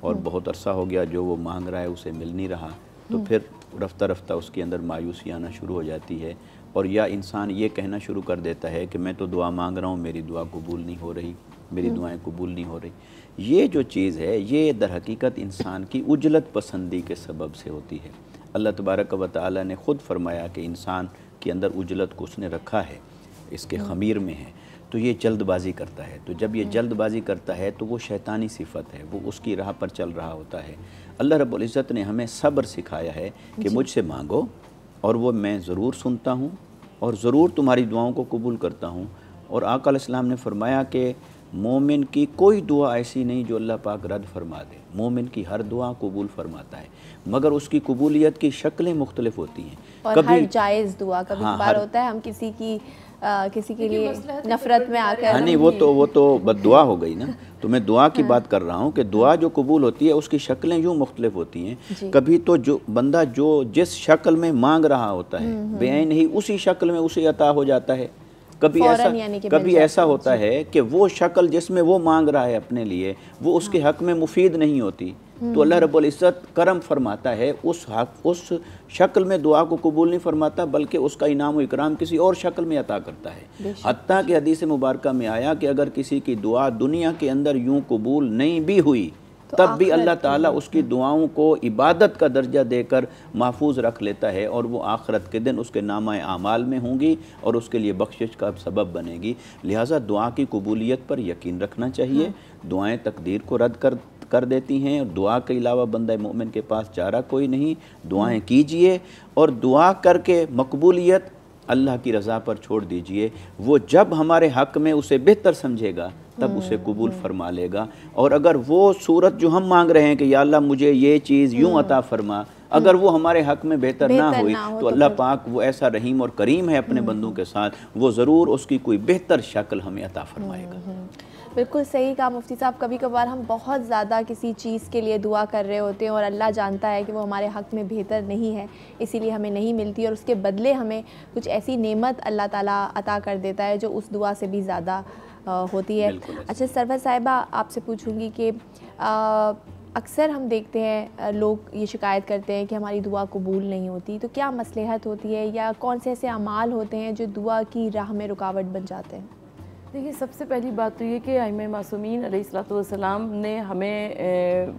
और बहुत अरसा हो गया जो वो मांग रहा है उसे मिल नहीं रहा, तो फिर रफ्ता रफ्ता उसके अंदर मायूसी आना शुरू हो जाती है, और या इंसान ये कहना शुरू कर देता है कि मैं तो दुआ मांग रहा हूँ, मेरी दुआ कबूल नहीं हो रही, मेरी दुआएं कबूल नहीं हो रही। ये जो चीज़ है ये दर हकीकत इंसान की उजलत पसंदी के सबब से होती है। अल्लाह तबारक व तआला ने ख़ुद फरमाया कि इंसान के अंदर उजलत को उसने रखा है, इसके ख़मीर में है, तो ये जल्दबाजी करता है। तो जब ये जल्दबाजी करता है तो वो शैतानी सिफत है, वो उसकी राह पर चल रहा होता है। अल्लाह रब्बुल इज़्ज़त ने हमें सब्र सिखाया है कि मुझसे मांगो और वो मैं ज़रूर सुनता हूँ और ज़रूर तुम्हारी दुआओं को कबूल करता हूँ। और आका अलैहिस्सलाम ने फरमाया कि मोमिन की कोई दुआ ऐसी नहीं जो अल्लाह पाक रद्द फरमा दे, मोमिन की हर दुआ कबूल फरमाता है, मगर उसकी कबूलियत की शक्लें मुख्तलिफ होती हैं। और कभी हर जायज़ दुआ, कभी कभार होता है हम किसी के लिए नफरत में आकर, हाँ नहीं, वो तो बद्दुआ हो गई ना। तो मैं दुआ की बात कर रहा हूँ कि दुआ जो कबूल होती है उसकी शक्लें यूँ मुख्तलिफ होती हैं। कभी तो जो बंदा जो जिस शक्ल में मांग रहा होता है बेअइन ही उसी शक्ल में उसे अता हो जाता है। कभी ऐसा होता है कि वो शक्ल जिसमें वो मांग रहा है अपने लिए वो उसके हक में मुफीद नहीं होती, तो अल्लाह रब्बुल इज़्ज़त करम फरमाता है, उस शक्ल में दुआ को कबूल नहीं फरमाता बल्कि उसका इनाम व इकराम किसी और शक्ल में अता करता है। हत्ता कि हदीस मुबारक में आया कि अगर किसी की दुआ दुनिया के अंदर यूँ कबूल नहीं भी हुई तब भी अल्लाह ताला उसकी दुआओं को इबादत का दर्जा देकर महफूज रख लेता है, और वो आखिरत के दिन उसके नामा आमाल में होंगी और उसके लिए बख्शिश का सबब बनेगी। लिहाजा दुआ की कबूलियत पर यकीन रखना चाहिए। दुआएं तकदीर को रद्द कर देती हैं, और दुआ के अलावा बंदा मोमिन के पास चारा कोई नहीं। दुआएं कीजिए और दुआ करके मकबूलियत अल्लाह की रज़ा पर छोड़ दीजिए। वो जब हमारे हक़ में उसे बेहतर समझेगा तब उसे कबूल फरमा लेगा। और अगर वो सूरत जो हम मांग रहे हैं कि या अल्लाह मुझे ये चीज़ यूँ अता फरमा, अगर वो हमारे हक़ में बेहतर ना हुई तो अल्लाह पाक वो ऐसा रहीम और करीम है अपने बंदों के साथ, वो ज़रूर उसकी कोई बेहतर शक्ल हमें अता फरमाएगा। बिल्कुल सही कहा मुफ्ती साहब। कभी कभार हम बहुत ज़्यादा किसी चीज़ के लिए दुआ कर रहे होते हैं और अल्लाह जानता है कि वो हमारे हक़ में बेहतर नहीं है, इसीलिए हमें नहीं मिलती, और उसके बदले हमें कुछ ऐसी नेमत अल्लाह ताला अता कर देता है जो उस दुआ से भी ज़्यादा होती है। अच्छा सरवर साहिबा, आपसे पूछूंगी कि अक्सर हम देखते हैं लोग ये शिकायत करते हैं कि हमारी दुआ कबूल नहीं होती, तो क्या मसलहत होती है या कौन से ऐसे अमाल होते हैं जो दुआ की राह में रुकावट बन जाते हैं? देखिए, सबसे पहली बात तो ये कि आइम्मा मासूमीन अलैहिस्सलाम ने हमें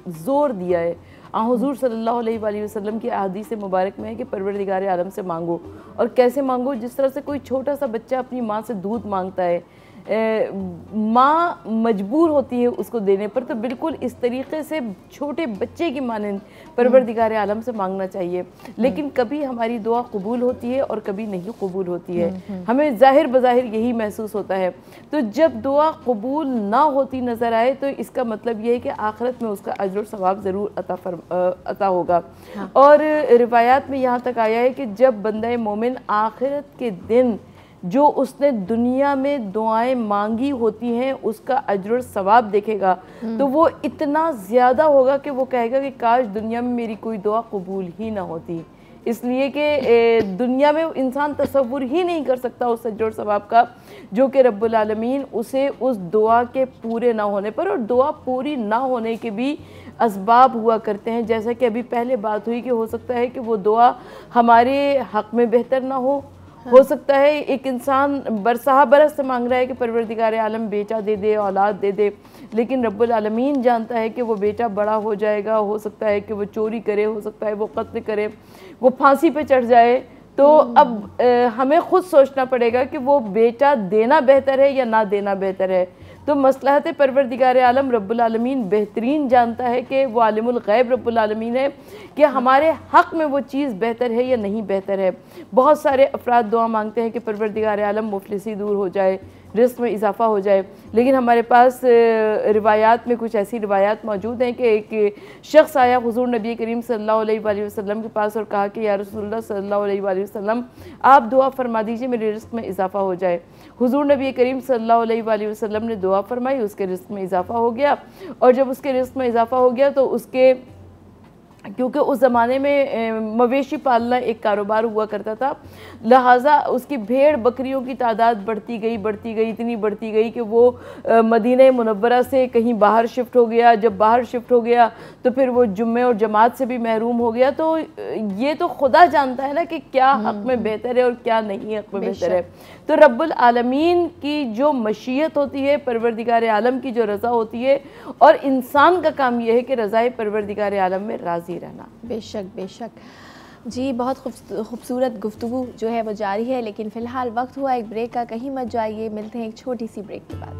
ज़ोर दिया है, हुज़ूर सल्लल्लाहु अलैहि वसल्लम की अहादीस मुबारक में है कि परवरदिगार आलम से मांगो। और कैसे मांगो? जिस तरह से कोई छोटा सा बच्चा अपनी माँ से दूध मांगता है, माँ मजबूर होती है उसको देने पर, तो बिल्कुल इस तरीक़े से छोटे बच्चे की मानंद परवरदिगार आलम से मांगना चाहिए। लेकिन कभी हमारी दुआ कबूल होती है और कभी नहीं कबूल होती है, हमें ज़ाहिर बज़ाहिर यही महसूस होता है। तो जब दुआ कबूल ना होती नज़र आए तो इसका मतलब ये है कि आखिरत में उसका अजर सवाब ज़रूर अता होगा। और रिवायात में यहाँ तक आया है कि जब बंदा मोमिन आखिरत के दिन जो उसने दुनिया में दुआएं मांगी होती हैं उसका अजर सवाब देखेगा तो वो इतना ज़्यादा होगा कि वो कहेगा कि काश दुनिया में मेरी कोई दुआ कबूल ही ना होती। इसलिए कि दुनिया में इंसान तसव्वुर ही नहीं कर सकता उस अजर सवाब का जो कि रब्बुल आलमीन उसे उस दुआ के पूरे ना होने पर, और दुआ पूरी ना होने के भी असबाब हुआ करते हैं। जैसा कि अभी पहले बात हुई कि हो सकता है कि वो दुआ हमारे हक़ में बेहतर ना हो सकता है एक इंसान बरसहा बरस से मांग रहा है कि परवरदिगार आलम बेटा दे दे, औलाद दे दे, लेकिन रब्बुल आलमीन जानता है कि वो बेटा बड़ा हो जाएगा, हो सकता है कि वो चोरी करे, हो सकता है वो कत्ल करे, वो फांसी पे चढ़ जाए, तो अब हमें खुद सोचना पड़ेगा कि वो बेटा देना बेहतर है या ना देना बेहतर है। तो मसलहत परवरदिगार आलम रब्बुल आलमीन बेहतरीन जानता है कि वो आलिमुल गैब रब्बुल आलमीन है कि हमारे हक़ में वो चीज़ बेहतर है या नहीं बेहतर है। बहुत सारे अफराद दुआ मांगते हैं कि परवरदिगार आलम मुफलिसी दूर हो जाए, रिस्क में इजाफ़ा हो जाए, लेकिन हमारे पास रिवायात में कुछ ऐसी रिवायात मौजूद हैं कि एक शख्स आया हुज़ूर नबी करीम सल्लल्लाहु अलैहि वसल्लम के पास और कहा कि या रसूलुल्लाह सल्लल्लाहु अलैहि वसल्लम आप दुआ फरमा दीजिए मेरे रिस्क में इजाफ़ा हो जाए। हुज़ूर नबी करीम सल्लल्लाहु अलैहि वसल्लम ने दुआ फरमाई, उसके रिस्क में इजाफ़ा हो गया। और जब उसके रिस्क में इजाफ़ा हो गया तो उसके, क्योंकि उस ज़माने में मवेशी पालना एक कारोबार हुआ करता था, लिहाजा उसकी भेड़ बकरियों की तादाद बढ़ती गई इतनी बढ़ती गई कि वो मदीना मुनव्वरा से कहीं बाहर शिफ्ट हो गया। जब बाहर शिफ्ट हो गया तो फिर वो जुम्मे और जमात से भी महरूम हो गया। तो ये तो खुदा जानता है ना कि क्या हक़ में बेहतर है और क्या नहीं हक़ में बेहतर है। तो रब्बुल आलमीन की जो मशीयत होती है, परवरदिगार आलम की जो रज़ा होती है, और इंसान का काम यह है कि रज़ाए परवरदिगार आलम में राज़ी रहना। बेशक बेशक जी, बहुत खूबसूरत गुफ्तगू जो है वो जारी है, लेकिन फ़िलहाल वक्त हुआ एक ब्रेक का। कहीं मत जाइए, मिलते हैं एक छोटी सी ब्रेक के बाद।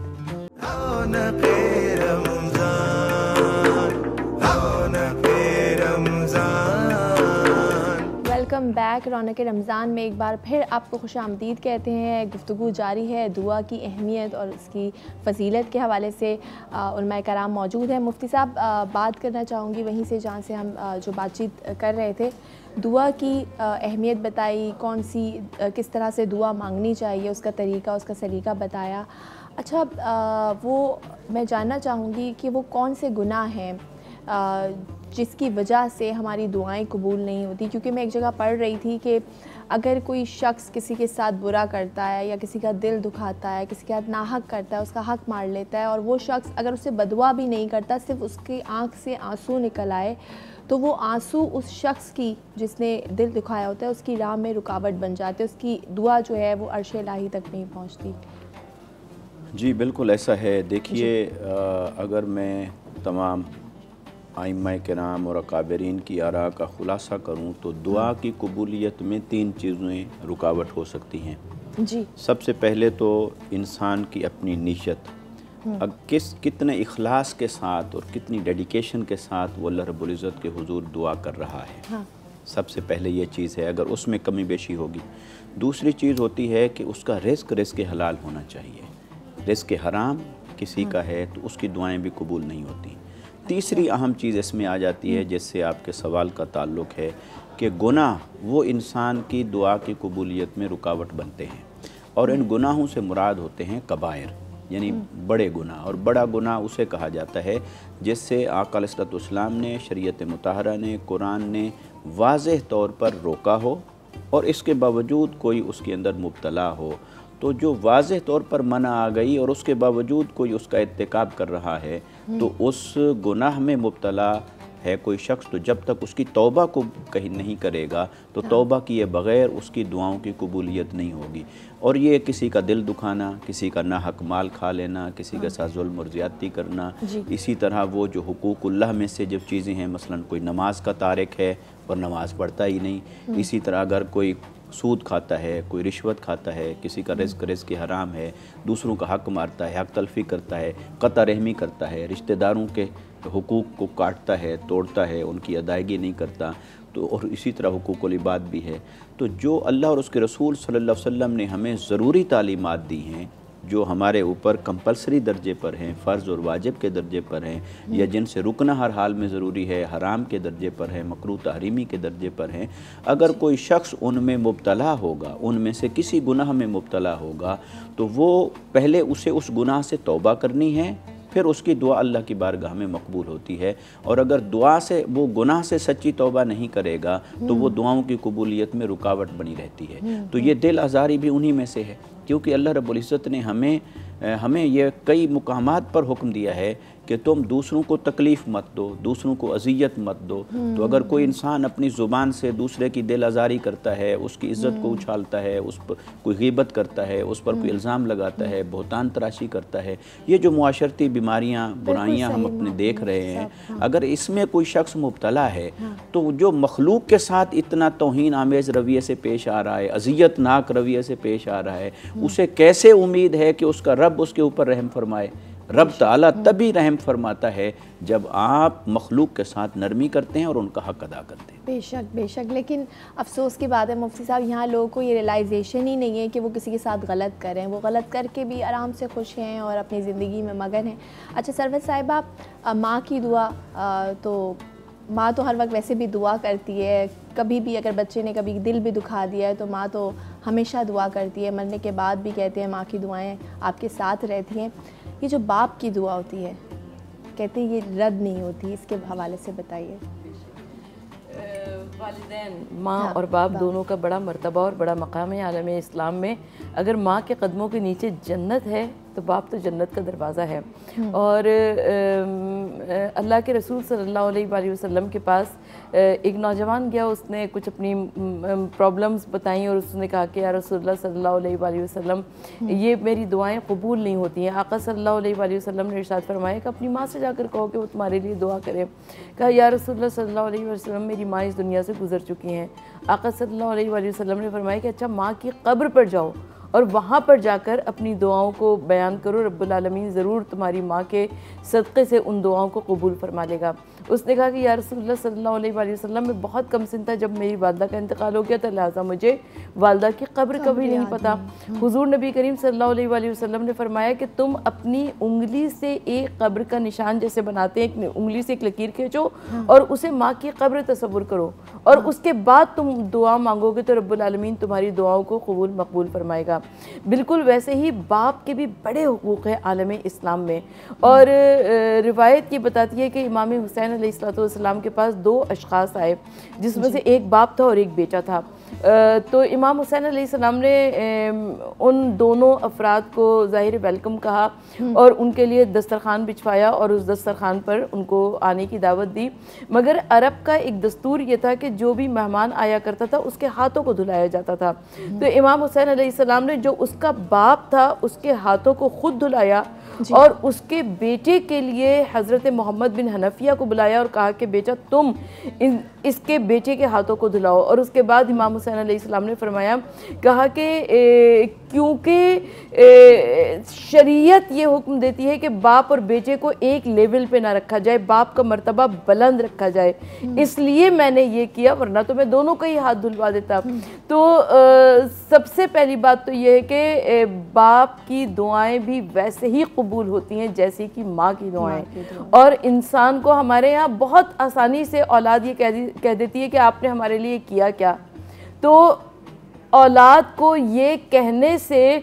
Welcome back. रौनक रमज़ान में एक बार फिर आपको खुशामदीद कहते हैं। गुफ्तगू जारी है दुआ की अहमियत और इसकी फ़जीलत के हवाले से उलमाए कराम मौजूद हैं। मुफ्ती साहब, बात करना चाहूँगी वहीं से जहाँ से हम जो बातचीत कर रहे थे। दुआ की अहमियत बताई, कौन सी किस तरह से दुआ मांगनी चाहिए, उसका तरीका, उसका सलीका बताया। अच्छा, वो मैं जानना चाहूँगी कि वो कौन से गुनाह हैं जिसकी वजह से हमारी दुआएं कबूल नहीं होती। क्योंकि मैं एक जगह पढ़ रही थी कि अगर कोई शख्स किसी के साथ बुरा करता है या किसी का दिल दुखाता है, किसी के साथ नाहक करता है, उसका हक़ मार लेता है, और वो शख्स अगर उसे बदुआ भी नहीं करता, सिर्फ उसकी आँख से आंसू निकल आए, तो वो आंसू उस शख्स की जिसने दिल दुखाया होता है उसकी राह में रुकावट बन जाते, उसकी दुआ जो है वो अर्श इलाही तक नहीं पहुँचती। जी बिल्कुल ऐसा है। देखिए, अगर मैं तमाम आइम्मा किराम और अकाबरीन की आरा का ख़ुलासा करूं तो दुआ की कबूलियत में 3 चीज़ें रुकावट हो सकती हैं जी। सबसे पहले तो इंसान की अपनी नीयत, अब कितने इखलास के साथ और कितनी डेडिकेशन के साथ वो अल्लाह रब्बुल इज़्ज़त के हुजूर दुआ कर रहा है। हाँ। सबसे पहले ये चीज़ है, अगर उसमें कमी बेशी होगी। दूसरी चीज़ होती है कि उसका रिज़्क़ हलाल होना चाहिए। रिज़्क़ हराम किसी का है तो उसकी दुआएं भी कबूल नहीं होती। तीसरी अहम चीज़ इसमें आ जाती है, जिससे आपके सवाल का ताल्लुक़ है, कि गुनाह वो इंसान की दुआ की कबूलियत में रुकावट बनते हैं। और इन गुनाहों से मुराद होते हैं कबायर, यानी बड़े गुनाह। और बड़ा गुनाह उसे कहा जाता है जिससे आका अलैहिस्सलाम ने, शरीयत मुताहरा ने, कुरान ने वाज़ेह तौर पर रोका हो और इसके बावजूद कोई उसके अंदर मुब्तला हो। तो जो वाज़ेह तौर पर मना आ गई और उसके बावजूद कोई उसका इत्तिकाब कर रहा है तो उस गुनाह में मुब्तला है कोई शख्स, तो जब तक उसकी तौबा को कहीं नहीं करेगा तो तौबा किए बग़ैर उसकी दुआओं की कबूलियत नहीं होगी। और ये किसी का दिल दुखाना, किसी का नाहक माल खा लेना, किसी के साथ जुल्म और ज़्यादती करना, इसी तरह वो जो हुकूकुल्लाह में से जब चीज़ें हैं, मसलन कोई नमाज का तारिक है और नमाज़ पढ़ता ही नहीं, इसी तरह अगर कोई सूद खाता है, कोई रिश्वत खाता है, किसी का रिज़्क़ हराम है, दूसरों का हक़ मारता है, हक़ तलफ़ी करता है, क़ता रहमी करता है, रिश्तेदारों के हुकूक को काटता है, तोड़ता है, उनकी अदायगी नहीं करता, तो और इसी तरह हुकूकुल इबाद भी है। तो जो अल्लाह और उसके रसूल सल्लल्लाहु अलैहि वसल्लम ने हमें ज़रूरी तालीमात दी हैं, जो हमारे ऊपर कंपलसरी दर्जे पर हैं, फ़र्ज़ और वाजिब के दर्जे पर हैं, या जिनसे रुकना हर हाल में ज़रूरी है, हराम के दर्जे पर है, मकरूह तहरीमी के दर्जे पर हैं, अगर कोई शख्स उनमें मुब्तला होगा, उनमें से किसी गुनाह में मुब्तला होगा, तो वो पहले उसे उस गुनाह से तौबा करनी है, फिर उसकी दुआ अल्लाह की बारगाह में मकबूल होती है। और अगर दुआ से, वो गुनाह से सच्ची तौबा नहीं करेगा तो वो दुआओं की कबूलियत में रुकावट बनी रहती है। तो ये दिल आज़ारी भी उन्हीं में से है, क्योंकि अल्लाह रब्बुल इज़्ज़त ने हमें ये कई मुकामात पर हुक्म दिया है कि तुम दूसरों को तकलीफ़ मत दो, दूसरों को अजियत मत दो। तो अगर कोई इंसान अपनी ज़ुबान से दूसरे की दिल आज़ारी करता है, उसकी इज़्ज़त को उछालता है, उस पर कोई ग़ीबत करता है, उस पर कोई इल्ज़ाम लगाता है, बहतान तराशी करता है, ये जो मुआशरती बीमारियाँ बुराइयाँ हम अपने देख रहे हैं, अगर इसमें कोई शख्स मुब्तला है तो जो मखलूक के साथ इतना तौहीन आमेज़ रवैये से पेश आ रहा है, अज़ियतनाक रवैये से पेश आ रहा है, उसे कैसे उम्मीद है कि उसका रब उसके ऊपर रहम फरमाए। रब ताला तभी रहम फरमाता है जब आप मखलूक के साथ नरमी करते हैं और उनका हक अदा करते हैं। बेशक बेशक, लेकिन अफसोस की बात है मुफ्ती साहब, यहाँ लोगों को ये रियलाइजेशन ही नहीं है कि वो किसी के साथ गलत करें। वो गलत करके भी आराम से खुश हैं और अपनी ज़िंदगी में मगन हैं। अच्छा सरवत साहिबा, माँ की दुआ, तो माँ तो हर वक्त वैसे भी दुआ करती है, कभी भी अगर बच्चे ने कभी दिल भी दुखा दिया है तो माँ तो हमेशा दुआ करती है, मरने के बाद भी कहते हैं माँ की दुआएं आपके साथ रहती हैं। ये जो बाप की दुआ होती है, कहते हैं ये रद्द नहीं होती, इसके हवाले से बताइए। वालिदैन, माँ और बाप दोनों का बड़ा मर्तबा और बड़ा मकाम है आलम इस्लाम में। अगर माँ के कदमों के नीचे जन्नत है तो बाप तो जन्नत का दरवाज़ा है। और अल्लाह के रसूल सल्लल्लाहु अलैहि वसल्लम के पास एक नौजवान गया, उसने कुछ अपनी प्रॉब्लम्स बताई और उसने कहा कि या रसूलुल्लाह सल्लल्लाहु अलैहि वसल्लम, ये मेरी दुआएं कबूल नहीं होती हैं। आका सल्लल्लाहु अलैहि वसल्लम ने इरशाद फरमाया कि अपनी माँ से जाकर कहो कि वो तुम्हारे लिए दुआ करे। कहा या रसूलुल्लाह सल्लल्लाहु अलैहि वसल्लम, मेरी माँ इस दुनिया से गुजर चुकी हैं। आका सल्लल्लाहु अलैहि वसल्लम ने फरमाया कि अच्छा माँ की कब्र पर जाओ और वहाँ पर जाकर अपनी दुआओं को बयान करो, रब्बुल आलमीन ज़रूर तुम्हारी माँ के सदक़े से उन दुआओं को कबूल फरमा लेगा। उसने कहा कि या रसूलुल्लाह सल्लल्लाहु अलैहि वसल्लम, मैं बहुत कम सिन था जब मेरी वालदा का इंतकाल हो गया था, लिहाजा मुझे वालदा की कब्र का भी नहीं पता। हुजूर नबी करीम सल्लल्लाहु अलैहि वसल्लम ने फरमाया कि तुम अपनी उंगली से एक कब्र का निशान जैसे बनाते हैं, एक उंगली से एक लकीर खींचो और उसे माँ की कब्र तसव्वुर करो और उसके बाद तुम दुआ मांगोगे तो रब्बुल आलमीन तुम्हारी दुआओं को कबूल मकबूल फरमाएगा। बिल्कुल वैसे ही बाप के भी बड़े हुकूक हैं आलम इस्लाम में। और रिवायत ये बताती है कि इमाम हुसैन अलैहिस्सलाम के पास दो अशख़ास आए, जिसमें से एक बाप था और एक बेटा था। तो इमाम हुसैन अलैहिस्सलाम ने उन दोनों अफराद को ज़ाहिर वेलकम कहा और उनके लिए दस्तरखान बिछवाया और उस दस्तरखान पर उनको आने की दावत दी। मगर अरब का एक दस्तूर ये था कि जो भी मेहमान आया करता था उसके हाथों को धुलाया जाता था। तो इमाम हुसैन अलैहिस्सलाम ने जो उसका बाप था उसके हाथों को खुद धुलाया और उसके बेटे के लिए हज़रत मोहम्मद बिन हनफिया को बुलाया और कहा कि बेटा तुम इसके बेटे के हाथों को धुलाओ। और उसके बाद इमाम हुसैन अलैहिस्सलाम ने फरमाया, कहा कि क्योंकि शरीयत ये हुक्म देती है कि बाप और बेटे को एक लेवल पे ना रखा जाए, बाप का मर्तबा बुलंद रखा जाए, इसलिए मैंने ये किया, वरना तो मैं दोनों का ही हाथ धुलवा देता। तो सबसे पहली बात तो ये है कि बाप की दुआएं भी वैसे ही कबूल होती हैं जैसे कि माँ की दुआएं। और इंसान को हमारे यहाँ बहुत आसानी से औलाद ये कह देती है कि आपने हमारे लिए किया क्या। तो औलाद को ये कहने से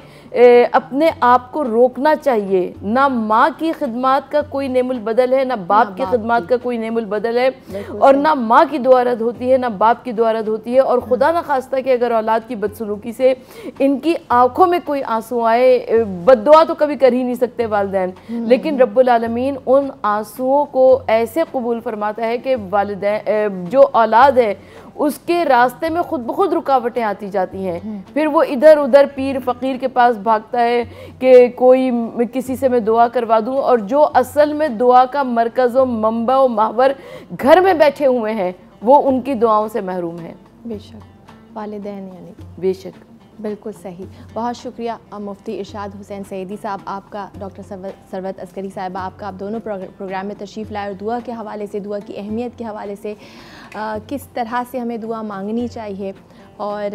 अपने आप को रोकना चाहिए। ना माँ की खिदमत का कोई नेमुल बदल है, ना बाप की खिदमत का कोई नेमुल बदल है, और ना माँ की दुआ रद्द होती है ना बाप की दुआ रद्द होती है। और खुदा न खास्ता कि अगर औलाद की बदसलूकी से इनकी आंखों में कोई आंसू आए, बद्दुआ तो कभी कर ही नहीं सकते वालिदैन, लेकिन रब्बुल आलमीन उन आंसुओं को ऐसे कबूल फरमाता है कि वालिदैन जो औलाद है उसके रास्ते में खुद ब खुद रुकावटें आती जाती हैं। फिर वो इधर उधर पीर फ़कीर के पास भागता है कि कोई किसी से मैं दुआ करवा दूं, और जो असल में दुआ का मरकज़ व मंबा व महवर घर में बैठे हुए हैं वो उनकी दुआओं से महरूम हैं। बेशक, वालिदैन यानी कि बेशक, बिल्कुल सही। बहुत शुक्रिया मुफ्ती इरशाद हुसैन सईदी साहब आपका, डॉक्टर सरवत अस्करी साहिबा आपका, आप दोनों प्रोग्राम में तशरीफ़ लाए और दुआ के हवाले से, दुआ की अहमियत के हवाले से, किस तरह से हमें दुआ मांगनी चाहिए और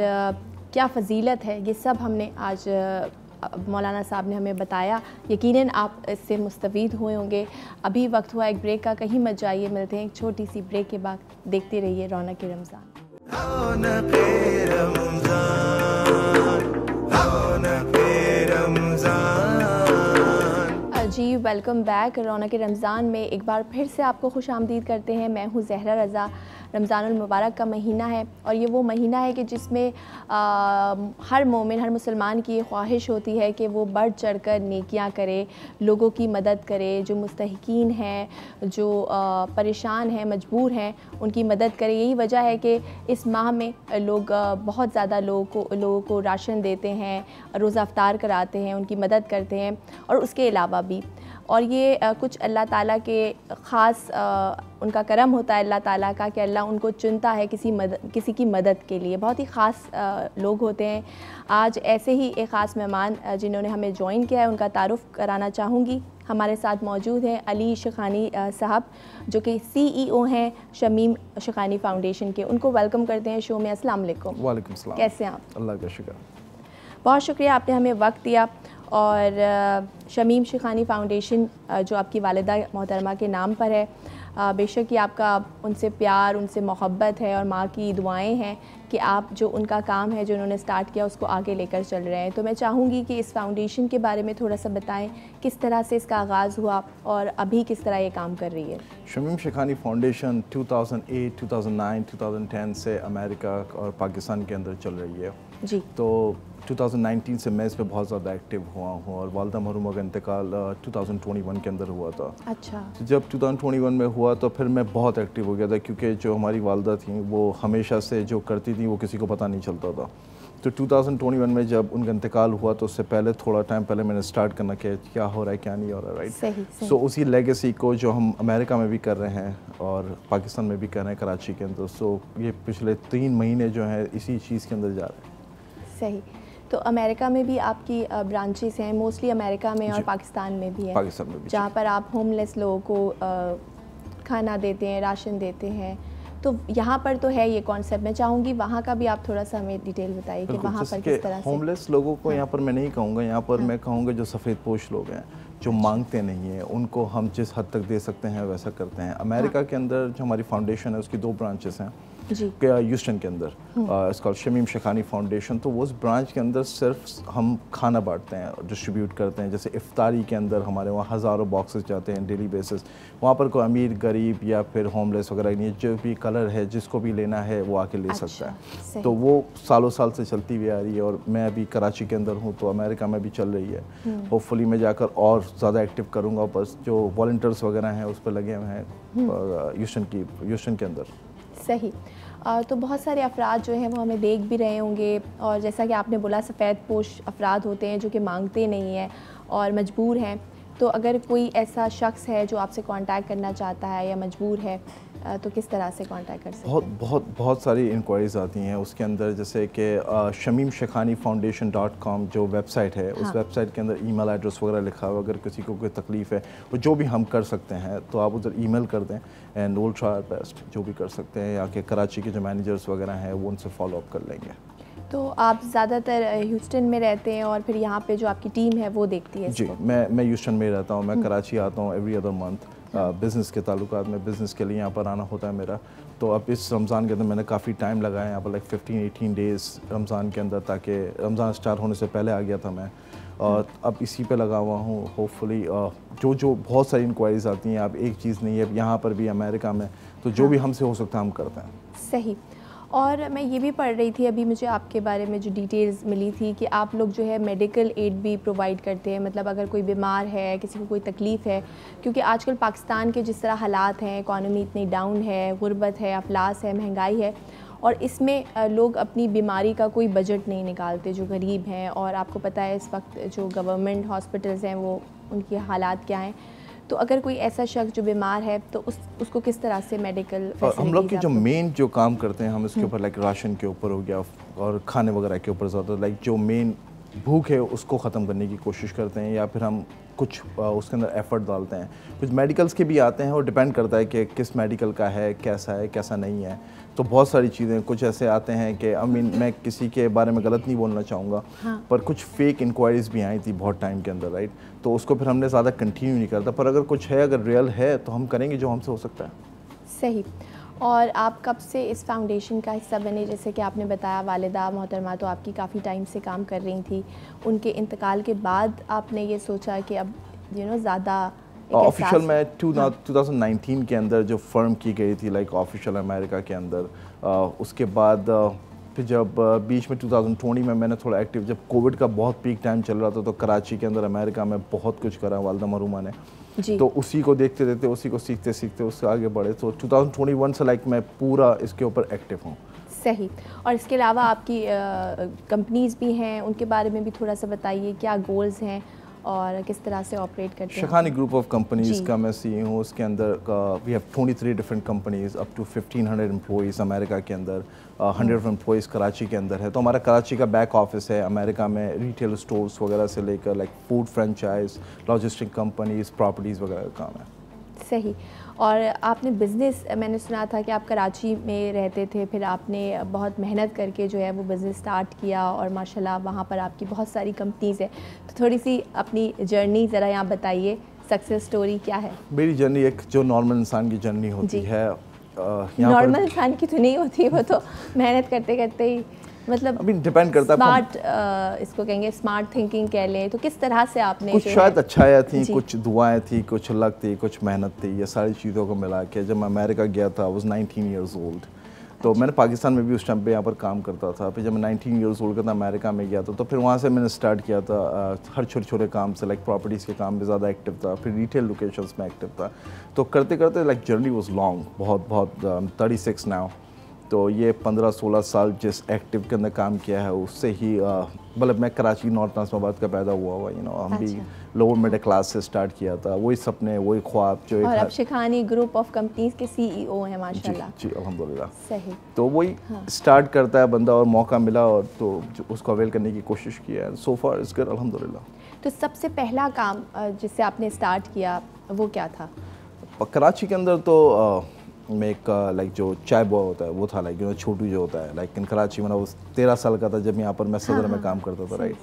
क्या फ़जीलत है, ये सब हमने आज मौलाना साहब ने हमें बताया। यकीनन आप इससे मुस्तफ़ीद हुए होंगे। अभी वक्त हुआ एक ब्रेक का, कहीं मत जाइए, मिलते हैं एक छोटी सी ब्रेक के बाद। देखते रहिए रौनक रमज़ान। जी वेलकम बैक। रौनक रमज़ान में एक बार फिर से आपको खुशामदीद करते हैं। मैं हूँ ज़हरा रज़ा। रमज़ानुल मुबारक का महीना है और ये वो महीना है कि जिसमें हर मोमिन, हर मुसलमान की ये ख्वाहिश होती है कि वो बढ़ चढ़ कर नेकियां करे, लोगों की मदद करे, जो मुस्तहिकीन हैं, जो परेशान हैं, मजबूर हैं, उनकी मदद करे। यही वजह है कि इस माह में लोग बहुत ज़्यादा लोगों को राशन देते हैं, रोज़ा अफ्तार कराते हैं, उनकी मदद करते हैं और उसके अलावा भी। और ये कुछ अल्लाह ताला के ख़ास उनका करम होता है अल्लाह ताला का कि अल्लाह उनको चुनता है किसी की मदद के लिए। बहुत ही ख़ास लोग होते हैं। आज ऐसे ही एक ख़ास मेहमान जिन्होंने हमें ज्वाइन किया है, उनका तारुफ़ कराना चाहूँगी। हमारे साथ मौजूद हैं अली शिखानी साहब, जो कि CEO हैं शमीम शिखानी फाउंडेशन के। उनको वेलकम करते हैं शो में। अस्सलाम वालेकुम। वालेकुम सलाम। कैसे हैं आप? अल्लाह का शुक्र। बहुत शुक्रिया, आपने हमें वक्त दिया। और शमीम शिखानी फाउंडेशन जो आपकी वालिदा मोहतरमा के नाम पर है, बेशक ही आपका उनसे प्यार, उनसे मोहब्बत है और माँ की दुआएं हैं कि आप जो उनका काम है जो उन्होंने स्टार्ट किया उसको आगे लेकर चल रहे हैं। तो मैं चाहूँगी कि इस फाउंडेशन के बारे में थोड़ा सा बताएं, किस तरह से इसका आगाज़ हुआ और अभी किस तरह ये काम कर रही है। शमीम शिखानी फाउंडेशन 2008, 2009, 2010 से अमेरिका और पाकिस्तान के अंदर चल रही है जी। तो 2019 से मैं इस पर बहुत ज़्यादा एक्टिव हुआ हूँ और वालदा मरहूमा का इंतकाल 2021 के अंदर हुआ था। अच्छा। तो जब 2021 में हुआ तो फिर मैं बहुत एक्टिव हो गया था, क्योंकि जो हमारी वालदा थी वो हमेशा से जो करती थी वो किसी को पता नहीं चलता था। तो 2021 में जब उनका इंतकाल हुआ तो उससे पहले थोड़ा टाइम पहले मैंने स्टार्ट करना कि क्या हो रहा है क्या नहीं हो रहा है, राइट। सही। सो उसी लेगेसी को जो हम अमेरिका में भी कर रहे हैं और पाकिस्तान में भी कर रहे हैं कराची के अंदर। सो ये पिछले 3 महीने जो है इसी चीज़ के अंदर जा रहे हैं। सही। तो अमेरिका में भी आपकी ब्रांचेस हैं, मोस्टली अमेरिका में और पाकिस्तान में भी है, पाकिस्तान में भी, जहाँ पर आप होमलेस लोगों को खाना देते हैं, राशन देते हैं। तो यहाँ पर तो है ये कॉन्सेप्ट। मैं चाहूँगी वहाँ का भी आप थोड़ा सा हमें डिटेल बताइए कि वहाँ पर किस तरह से। होमलेस लोगों को यहाँ पर मैं नहीं कहूँगा, यहाँ पर मैं कहूँगा जो सफ़ेद पोश लोग हैं, जो मांगते नहीं हैं, उनको हम जिस हद तक दे सकते हैं वैसा करते हैं। अमेरिका के अंदर जो हमारी फाउंडेशन है उसकी 2 ब्रांचेस हैं ह्यूस्टन के अंदर, इसका शमीम शिखानी फाउंडेशन। तो वो उस ब्रांच के अंदर सिर्फ हम खाना बांटते हैं और डिस्ट्रीब्यूट करते हैं। जैसे इफ्तारी के अंदर हमारे वहाँ हज़ारों बॉक्सेस जाते हैं डेली बेसिस। वहाँ पर कोई अमीर, गरीब या फिर होमलेस वगैरह नहीं, जो भी कलर है जिसको भी लेना है वो आके ले सकता है। तो वो सालों साल से चलती हुई आ रही है और मैं अभी कराची के अंदर हूँ तो अमेरिका में भी चल रही है। होपफुली मैं जाकर और ज़्यादा एक्टिव करूँगा। बस जो वॉलंटियर्स वगैरह हैं उस पर लगे हुए हैं ह्यूस्टन के अंदर। सही। तो बहुत सारे अफराद जो हैं वो हमें देख भी रहे होंगे और जैसा कि आपने बोला सफ़ेद पोश अफराद होते हैं जो कि मांगते नहीं हैं और मजबूर हैं। तो अगर कोई ऐसा शख्स है जो आपसे कांटेक्ट करना चाहता है या मजबूर है तो किस तरह से कांटेक्ट कर सकते हैं? बहुत सारी इंक्वायरीज़ आती हैं उसके अंदर, जैसे कि शमीम शिखानी फाउंडेशन.com जो वेबसाइट है, उस वेबसाइट के अंदर ईमेल एड्रेस वगैरह लिखा हुआ। अगर किसी को कोई तकलीफ़ है वो जो भी हम कर सकते हैं तो आप उधर ईमेल कर दें and will try our best जो भी कर सकते हैं। या कि कराची के जो मैनेजर्स वगैरह हैं वो उनसे फॉलो अप कर लेंगे। तो आप ज़्यादातर ह्यूस्टन में रहते हैं और फिर यहाँ पे जो आपकी टीम है वो देखती है जी इसको? मैं ह्यूस्टन में रहता हूँ। मैं कराची आता हूँ एवरी अदर मंथ बिज़नेस के ताल्लुकात में, बिज़नेस के लिए यहाँ पर आना होता है मेरा। तो अब इस रमज़ान के अंदर मैंने काफ़ी टाइम लगाया यहाँ पर, लाइक 15-18 डेज़ रमज़ान के अंदर, ताकि रमज़ान स्टार्ट होने से पहले आ गया था मैं और अब इसी पे लगा हुआ हूँ। होपफुली जो बहुत सारी इंक्वायरीज़ आती हैं, अब एक चीज़ नहीं है, यहाँ पर भी अमेरिका में, तो जो भी हमसे हो सकता है हम करते हैं। सही। और मैं ये भी पढ़ रही थी अभी, मुझे आपके बारे में जो डिटेल्स मिली थी कि आप लोग जो है मेडिकल एड भी प्रोवाइड करते हैं। मतलब अगर कोई बीमार है, किसी को कोई तकलीफ़ है, क्योंकि आजकल पाकिस्तान के जिस तरह हालात हैं, इकॉनमी इतनी डाउन है, गुर्बत है, अफलास है, महंगाई है, और इसमें लोग अपनी बीमारी का कोई बजट नहीं निकालते जो गरीब हैं। और आपको पता है इस वक्त जो गवर्नमेंट हॉस्पिटल्स हैं वो उनकी हालात क्या हैं। तो अगर कोई ऐसा शख्स जो बीमार है तो उसको किस तरह से मेडिकल हम लोग की जो मेन जो काम करते हैं हम इसके ऊपर, लाइक राशन के ऊपर हो गया और खाने वगैरह के ऊपर ज़्यादा, लाइक जो मेन भूख है उसको ख़त्म करने की कोशिश करते हैं, या फिर हम कुछ उसके अंदर एफर्ट डालते हैं। कुछ मेडिकल्स के भी आते हैं और डिपेंड करता है कि किस मेडिकल का है कैसा नहीं है। तो बहुत सारी चीज़ें, कुछ ऐसे आते हैं कि मैं किसी के बारे में गलत नहीं बोलना चाहूँगा, पर कुछ फेक इंक्वायरीज़ भी आई थी बहुत टाइम के अंदर, राइट। तो उसको फिर हमने ज़्यादा कंटिन्यू नहीं करता, पर अगर कुछ है, अगर रियल है तो हम करेंगे जो हमसे हो सकता है। सही। और आप कब से इस फाउंडेशन का हिस्सा बने? जैसे कि आपने बताया वालिदा मोहतरमा तो आपकी काफ़ी टाइम से काम कर रही थी, उनके इंतकाल के बाद आपने ये सोचा कि अब ज़्यादा ऑफिशियल में 2019 के अंदर जो फर्म की गई थी लाइक ऑफिशियल अमेरिका के अंदर, उसके बाद फिर जब बीच में 2020 में मैंने थोड़ा एक्टिव, जब कोविड का बहुत पीक टाइम चल रहा था तो कराची के अंदर अमेरिका में बहुत कुछ करा वालदा मरूमा ने जी। तो उसी को देखते देखते, उसी को सीखते सीखते उससे आगे बढ़े। तो 2021 से लाइक मैं पूरा इसके ऊपर एक्टिव हूँ। सही। और इसके अलावा आपकी कंपनीज भी हैं, उनके बारे में भी थोड़ा सा बताइए, क्या गोल्स हैं और किस तरह से ऑपरेट करते हैं? शखानी ग्रुप ऑफ कंपनीज का मैं CEO हूँ। उसके अंदर we have 23 different companies, up to 1500 employees America के अंदर, 100 एम्प्लॉइज़ कराची के अंदर है। तो हमारा कराची का बैक ऑफिस है, अमेरिका में रिटेल स्टोर्स वगैरह से लेकर like food franchise, logistic companies, properties वगैरह का काम है। सही। और आपने बिज़नेस, मैंने सुना था कि आप कराची में रहते थे, फिर आपने बहुत मेहनत करके जो है वो बिज़नेस स्टार्ट किया और माशाल्लाह वहाँ पर आपकी बहुत सारी कंपनीज़ है। तो थोड़ी सी अपनी जर्नी ज़रा यहाँ बताइए, सक्सेस स्टोरी क्या है? मेरी जर्नी एक जो नॉर्मल इंसान की जर्नी होती है, नॉर्मल इंसान की तो नहीं होती, वो तो मेहनत करते करते ही, मतलब अभी डिपेंड करता है। स्मार्ट, इसको कहेंगे स्मार्ट थिंकिंग कह लें, तो किस तरह से आपने कुछ शायद अच्छाइयाँ थी, कुछ दुआएं थी, कुछ लक थी, कुछ मेहनत थी, ये सारी चीज़ों को मिला के जब मैं अमेरिका गया था, आई वाज 19 ईयर्स ओल्ड। तो मैंने पाकिस्तान में भी उस टाइम पे यहाँ पर काम करता था। फिर जब मैं 19 ईयर्स ओल्ड का था, अमेरिका में गया था, तो फिर वहाँ से मैंने स्टार्ट किया था हर छोटे छोटे काम से, लाइक प्रॉपर्टीज़ के काम में ज़्यादा एक्टिव था, फिर रिटेल लोकेशंस में एक्टिव था। तो करते करते लाइक जर्नी वाज लॉन्ग, बहुत 36 नाउ। तो ये 15-16 साल जिस एक्टिव के अंदर काम किया है उससे ही, मतलब मैं कराची नॉर्थ नाज़िमाबाद का पैदा हुआ हम भी लोअर मिडिल क्लास से स्टार्ट किया था, वही सपने, वही ख्वाब जो और अब शिखानी ग्रुप ऑफ कंपनीज के CEO हैं माशाल्लाह। जी अल्हम्दुलिल्लाह। सही। तो वही स्टार्ट करता है बंदा और मौका मिला और तो उसको अवेल करने की कोशिश की है। सो फार इट्स गुड अल्हम्दुलिल्लाह। तो सबसे पहला काम जिससे आपने स्टार्ट किया वो क्या था? कराची के अंदर तो मैं एक लाइक जो चाय बॉय होता है वो था, लाइक छोटू जो होता है, लाइक इन कराची में वो 13 साल का था जब यहाँ पर मैं सदर में काम करता था, राइट।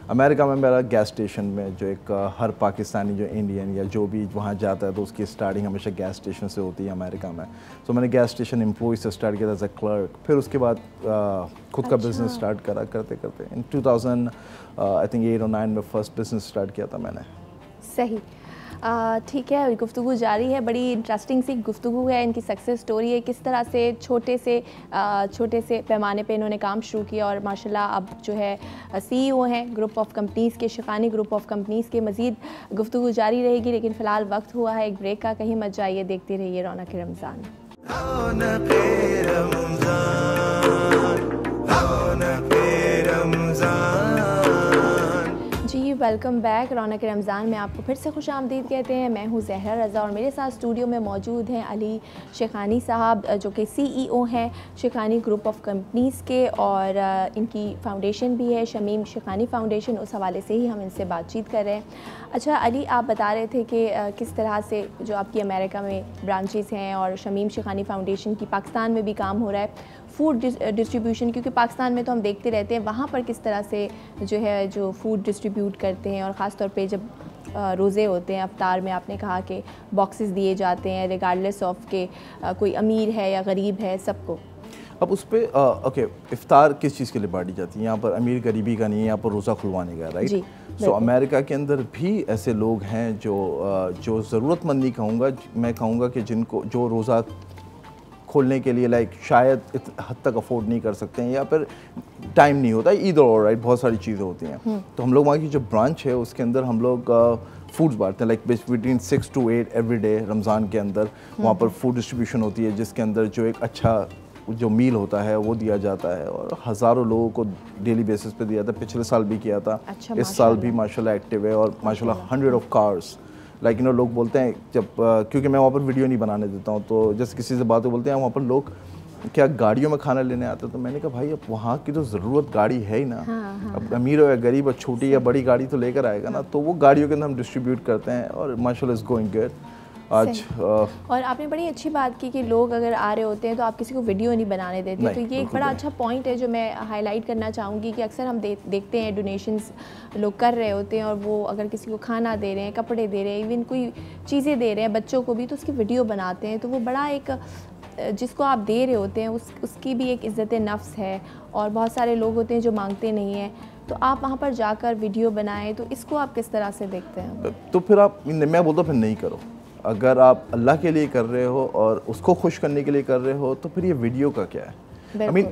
अमेरिका में मेरा गैस स्टेशन में जो एक हर पाकिस्तानी जो इंडियन या जो भी वहाँ जाता है तो उसकी स्टार्टिंग हमेशा गैस स्टेशन से होती है अमेरिका में। तो मैंने गैस स्टेशन एम्प्लॉय से स्टार्ट किया था एज अ क्लर्क, फिर उसके बाद खुद का बिज़नेस स्टार्ट करा करते करते इन 2000 आई थिंक 8 और 9 में फर्स्ट बिज़नेस स्टार्ट किया था मैंने। सही। ठीक है, गुफ्तगू जारी है, बड़ी इंटरेस्टिंग सी गुफ्तगू है, इनकी सक्सेस स्टोरी है, किस तरह से छोटे से पैमाने पे इन्होंने काम शुरू किया और माशाल्लाह अब जो है CEO हैं ग्रुप ऑफ कंपनीज़ के, शिखानी ग्रुप ऑफ कंपनीज़ के। मज़ीद गुफ्तगू जारी रहेगी, लेकिन फ़िलहाल वक्त हुआ है एक ब्रेक का, कहीं मत जाइए, देखते रहिए रौनक रमज़ान। जी वेलकम बैक। रौनक रमज़ान में आपको फिर से खुश आमदीद कहते हैं। मैं हूँ ज़हरा रज़ा और मेरे साथ स्टूडियो में मौजूद हैं अली शेखानी साहब, जो कि CEO हैं शिखानी ग्रुप ऑफ कंपनीज़ के, और इनकी फाउंडेशन भी है शमीम शेखानी फाउंडेशन। उस हवाले से ही हम इनसे बातचीत कर रहे हैं। अच्छा अली, आप बता रहे थे कि किस तरह से जो आपकी अमेरिका में ब्रांचेस हैं और शमीम शेखानी फाउंडेशन की पाकिस्तान में भी काम हो रहा है फूड डिस्ट्रीब्यूशन, क्योंकि पाकिस्तान में तो हम देखते रहते हैं वहाँ पर किस तरह से जो फूड डिस्ट्रीब्यूट करते हैं, और ख़ास तौर पे जब रोज़े होते हैं, अफ्तार में आपने कहा कि बॉक्सेस दिए जाते हैं रिगार्डलेस ऑफ के कोई अमीर है या गरीब है, सबको। अब उस पर ओके, इफ्तार किस चीज़ के लिए बांटी जाती है? यहाँ पर अमीर गरीबी का नहीं है, यहाँ पर रोज़ा खुलवाने का, राइट। सो अमेरिका के अंदर भी ऐसे लोग हैं जो ज़रूरतमंद नहीं कहूँगा, मैं कहूँगा कि जिनको जो रोज़ा खोलने के लिए लाइक शायद इस हद तक अफोर्ड नहीं कर सकते हैं या फिर टाइम नहीं होता, ईदर और राइट, बहुत सारी चीज़ें होती हैं। तो हम लोग वहाँ की जो ब्रांच है उसके अंदर हम लोग फूड्स बांटते हैं, like between 6 to 8 every day Ramzan के अंदर वहाँ पर फूड डिस्ट्रीब्यूशन होती है, जिसके अंदर जो एक अच्छा जो मील होता है वो दिया जाता है और हज़ारों लोगों को डेली बेसिस पे दिया था। पिछले साल भी किया था, अच्छा, इस साल भी माशाल्लाह एक्टिव है और माशाल्लाह 100 ऑफ कार्स, लाइक लोग बोलते हैं जब क्योंकि मैं वहाँ पर वीडियो नहीं बनाने देता हूँ, तो जैसे किसी से बातें बोलते हैं वहाँ पर लोग क्या गाड़ियों में खाना लेने आते हैं, तो मैंने कहा भाई अब वहाँ की तो ज़रूरत गाड़ी है ही ना। अब अमीर हो या गरीब, छोटी या बड़ी गाड़ी तो लेकर आएगा ना, तो वो गाड़ियों के अंदर हम डिस्ट्रीब्यूट करते हैं और माशाल्लाह इज़ गोइंग गुड आज। और आपने बड़ी अच्छी बात की कि लोग अगर आ रहे होते हैं तो आप किसी को वीडियो नहीं बनाने देते, तो ये एक बड़ा अच्छा पॉइंट है जो मैं हाईलाइट करना चाहूँगी कि अक्सर हम देखते हैं डोनेशंस लोग कर रहे होते हैं और वो अगर किसी को खाना दे रहे हैं, कपड़े दे रहे हैं, इवन कोई चीज़ें दे रहे हैं बच्चों को भी, तो उसकी वीडियो बनाते हैं, तो वो बड़ा एक जिसको आप दे रहे होते हैं उसकी भी एक इज़्ज़त नफ्स है। और बहुत सारे लोग होते हैं जो मांगते नहीं हैं, तो आप वहाँ पर जाकर वीडियो बनाएं, तो इसको आप किस तरह से देखते हैं? तो फिर आप, मैं बोलता फिर नहीं करो। अगर आप अल्लाह के लिए कर रहे हो और उसको खुश करने के लिए कर रहे हो तो फिर ये वीडियो का क्या है?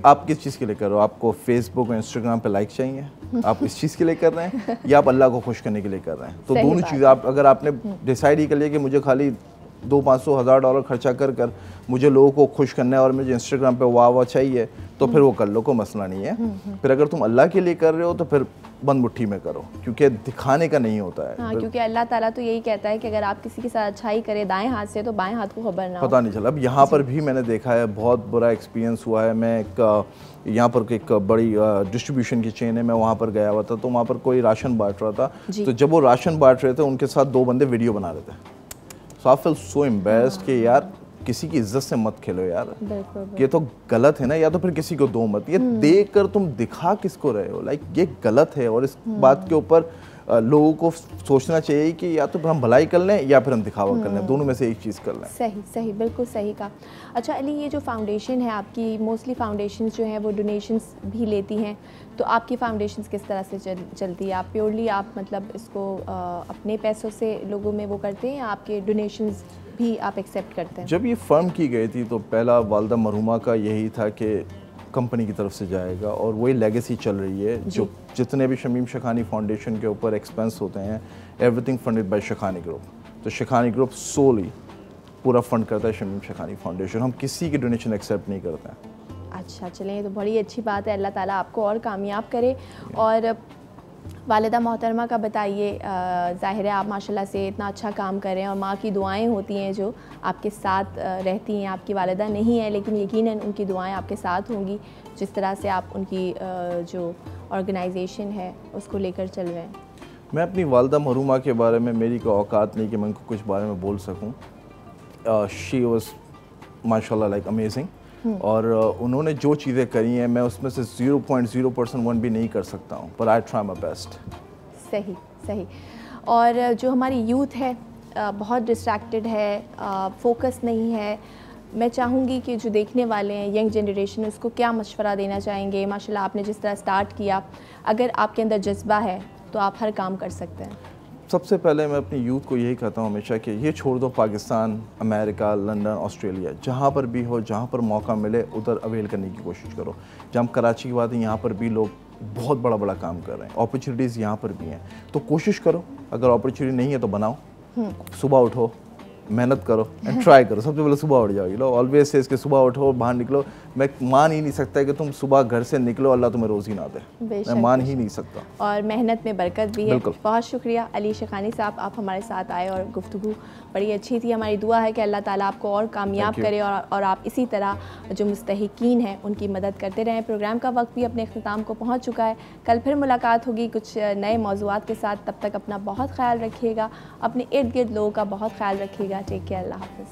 आप किस चीज़ के लिए कर रहे हो? आपको फेसबुक और इंस्टाग्राम पे लाइक चाहिए? आप इस चीज़ के लिए कर रहे हैं या आप अल्लाह को खुश करने के लिए कर रहे हैं? तो दोनों चीज़ें आप, अगर आपने डिसाइड ही कर लिया कि मुझे खाली 200-500,000 खर्चा कर मुझे लोगों को खुश करना है और मुझे इंस्टाग्राम पे वाह चाहिए, तो फिर वो कर लो, को मसला नहीं है। फिर अगर तुम अल्लाह के लिए कर रहे हो तो फिर बंद मुट्ठी में करो, क्योंकि दिखाने का नहीं होता है। हाँ, क्योंकि अल्लाह ताला तो यही कहता है कि अगर आप किसी के साथ अच्छाई करें दाएं हाथ से तो बाएं हाथ को खबर ना हो। पता नहीं चला। अब यहाँ पर भी मैंने देखा है, बहुत बुरा एक्सपीरियंस हुआ है। मैं यहाँ पर एक बड़ी डिस्ट्रीब्यूशन की चेन है, मैं वहाँ पर गया हुआ था, तो वहाँ पर कोई राशन बांट रहा था। तो जब वो राशन बांट रहे थे उनके साथ 2 बंदे वीडियो बना रहे थे। सो आई फील सो एम्बैरेस्ड कि यार किसी की इज्जत से मत खेलो यार, ये तो गलत है ना। या तो फिर किसी को दो मत, ये देख कर तुम दिखा किसको रहे हो? लाइक ये गलत है। और इस बात के ऊपर लोगों को सोचना चाहिए कि या तो हम भलाई कर लें या फिर हम दिखावा कर लें, दोनों में से एक चीज़ कर लें। सही सही, बिल्कुल सही कहा। अच्छा अली, ये जो फाउंडेशन है आपकी, मोस्टली फाउंडेशंस जो हैं वो डोनेशंस भी लेती हैं, तो आपकी फाउंडेशंस किस तरह से चलती है? आप प्योरली आप मतलब इसको अपने पैसों से लोगों में वो करते हैं या आपके डोनेशंस भी आप एक्सेप्ट करते हैं? जब ये फर्म की गई थी तो पहला वालदा मरहुमा का यही था कि कंपनी की तरफ से जाएगा, और वही लेगेसी चल रही है। जो जितने भी शमीम शेखानी फाउंडेशन के ऊपर एक्सपेंस होते हैं, everything funded by Shekhani group. तो शेखानी ग्रुप सोली पूरा फंड करता है शमीम शेखानी फाउंडेशन। हम किसी की डोनेशन एक्सेप्ट नहीं करते हैं। अच्छा, चलें, ये तो बड़ी अच्छी बात है। अल्लाह ताला आपको और कामयाब करे। और वालिदा मोहतरमा का बताइए, ज़ाहिर है आप माशाल्लाह से इतना अच्छा काम कर रहे हैं और माँ की दुआएं होती हैं जो आपके साथ रहती हैं। आपकी वालिदा नहीं है लेकिन यकीनन उनकी दुआएं आपके साथ होंगी, जिस तरह से आप उनकी जो ऑर्गेनाइजेशन है उसको लेकर चल रहे हैं। मैं अपनी वालिदा मरहुमा के बारे में, मेरी कोई औकात नहीं कि मैं उनको कुछ बारे में बोल सकूँ। शी वॉज माशाल्लाह लाइक अमेजिंग, और उन्होंने जो चीज़ें करी हैं मैं उसमें से 0.0% भी नहीं कर सकता हूँ, पर आई ट्राई माई बेस्ट। सही सही। और जो हमारी यूथ है बहुत डिस्ट्रैक्टेड है, फोकस नहीं है। मैं चाहूँगी कि जो देखने वाले हैं यंग जनरेशन, उसको क्या मशवरा देना चाहेंगे? माशाल्लाह आपने जिस तरह स्टार्ट किया, अगर आपके अंदर जज्बा है तो आप हर काम कर सकते हैं। सबसे पहले मैं अपनी यूथ को यही कहता हूँ हमेशा कि ये छोड़ दो पाकिस्तान, अमेरिका, लंदन, ऑस्ट्रेलिया, जहाँ पर भी हो, जहाँ पर मौका मिले उधर अवेल करने की कोशिश करो। जब हम कराची की बात है, यहाँ पर भी लोग बहुत बड़ा बड़ा काम कर रहे हैं, अपॉर्चुनिटीज़ यहाँ पर भी हैं, तो कोशिश करो। अगर अपॉर्चुनिटी नहीं है तो बनाओ, सुबह उठो, मेहनत करो एंड ट्राई करो। सबसे पहले सुबह उठ जाओ। यू नो ऑलवेज से इसके सुबह उठो, बाहर निकलो। मैं मान ही नहीं सकता कि तुम सुबह घर से निकलो अल्लाह तुम्हें रोज़ी ना दे, मैं मान ही नहीं सकता। और मेहनत में बरकत भी है। बहुत शुक्रिया अली शेखानी साहब, आप हमारे साथ आए और गुफ्तगू बड़ी अच्छी थी। हमारी दुआ है कि अल्लाह ताला आपको और कामयाब करे और आप इसी तरह जो मुस्तहिकीन हैं उनकी मदद करते रहें। प्रोग्राम का वक्त भी अपने अख्ताम को पहुँच चुका है। कल फिर मुलाकात होगी कुछ नए मौज़ूआत के साथ। तब तक अपना बहुत ख्याल रखिएगा, अपने इर्द गिर्द लोगों का बहुत ख्याल रखिएगा। टेक केयर, अल्लाह हाफ़िज़।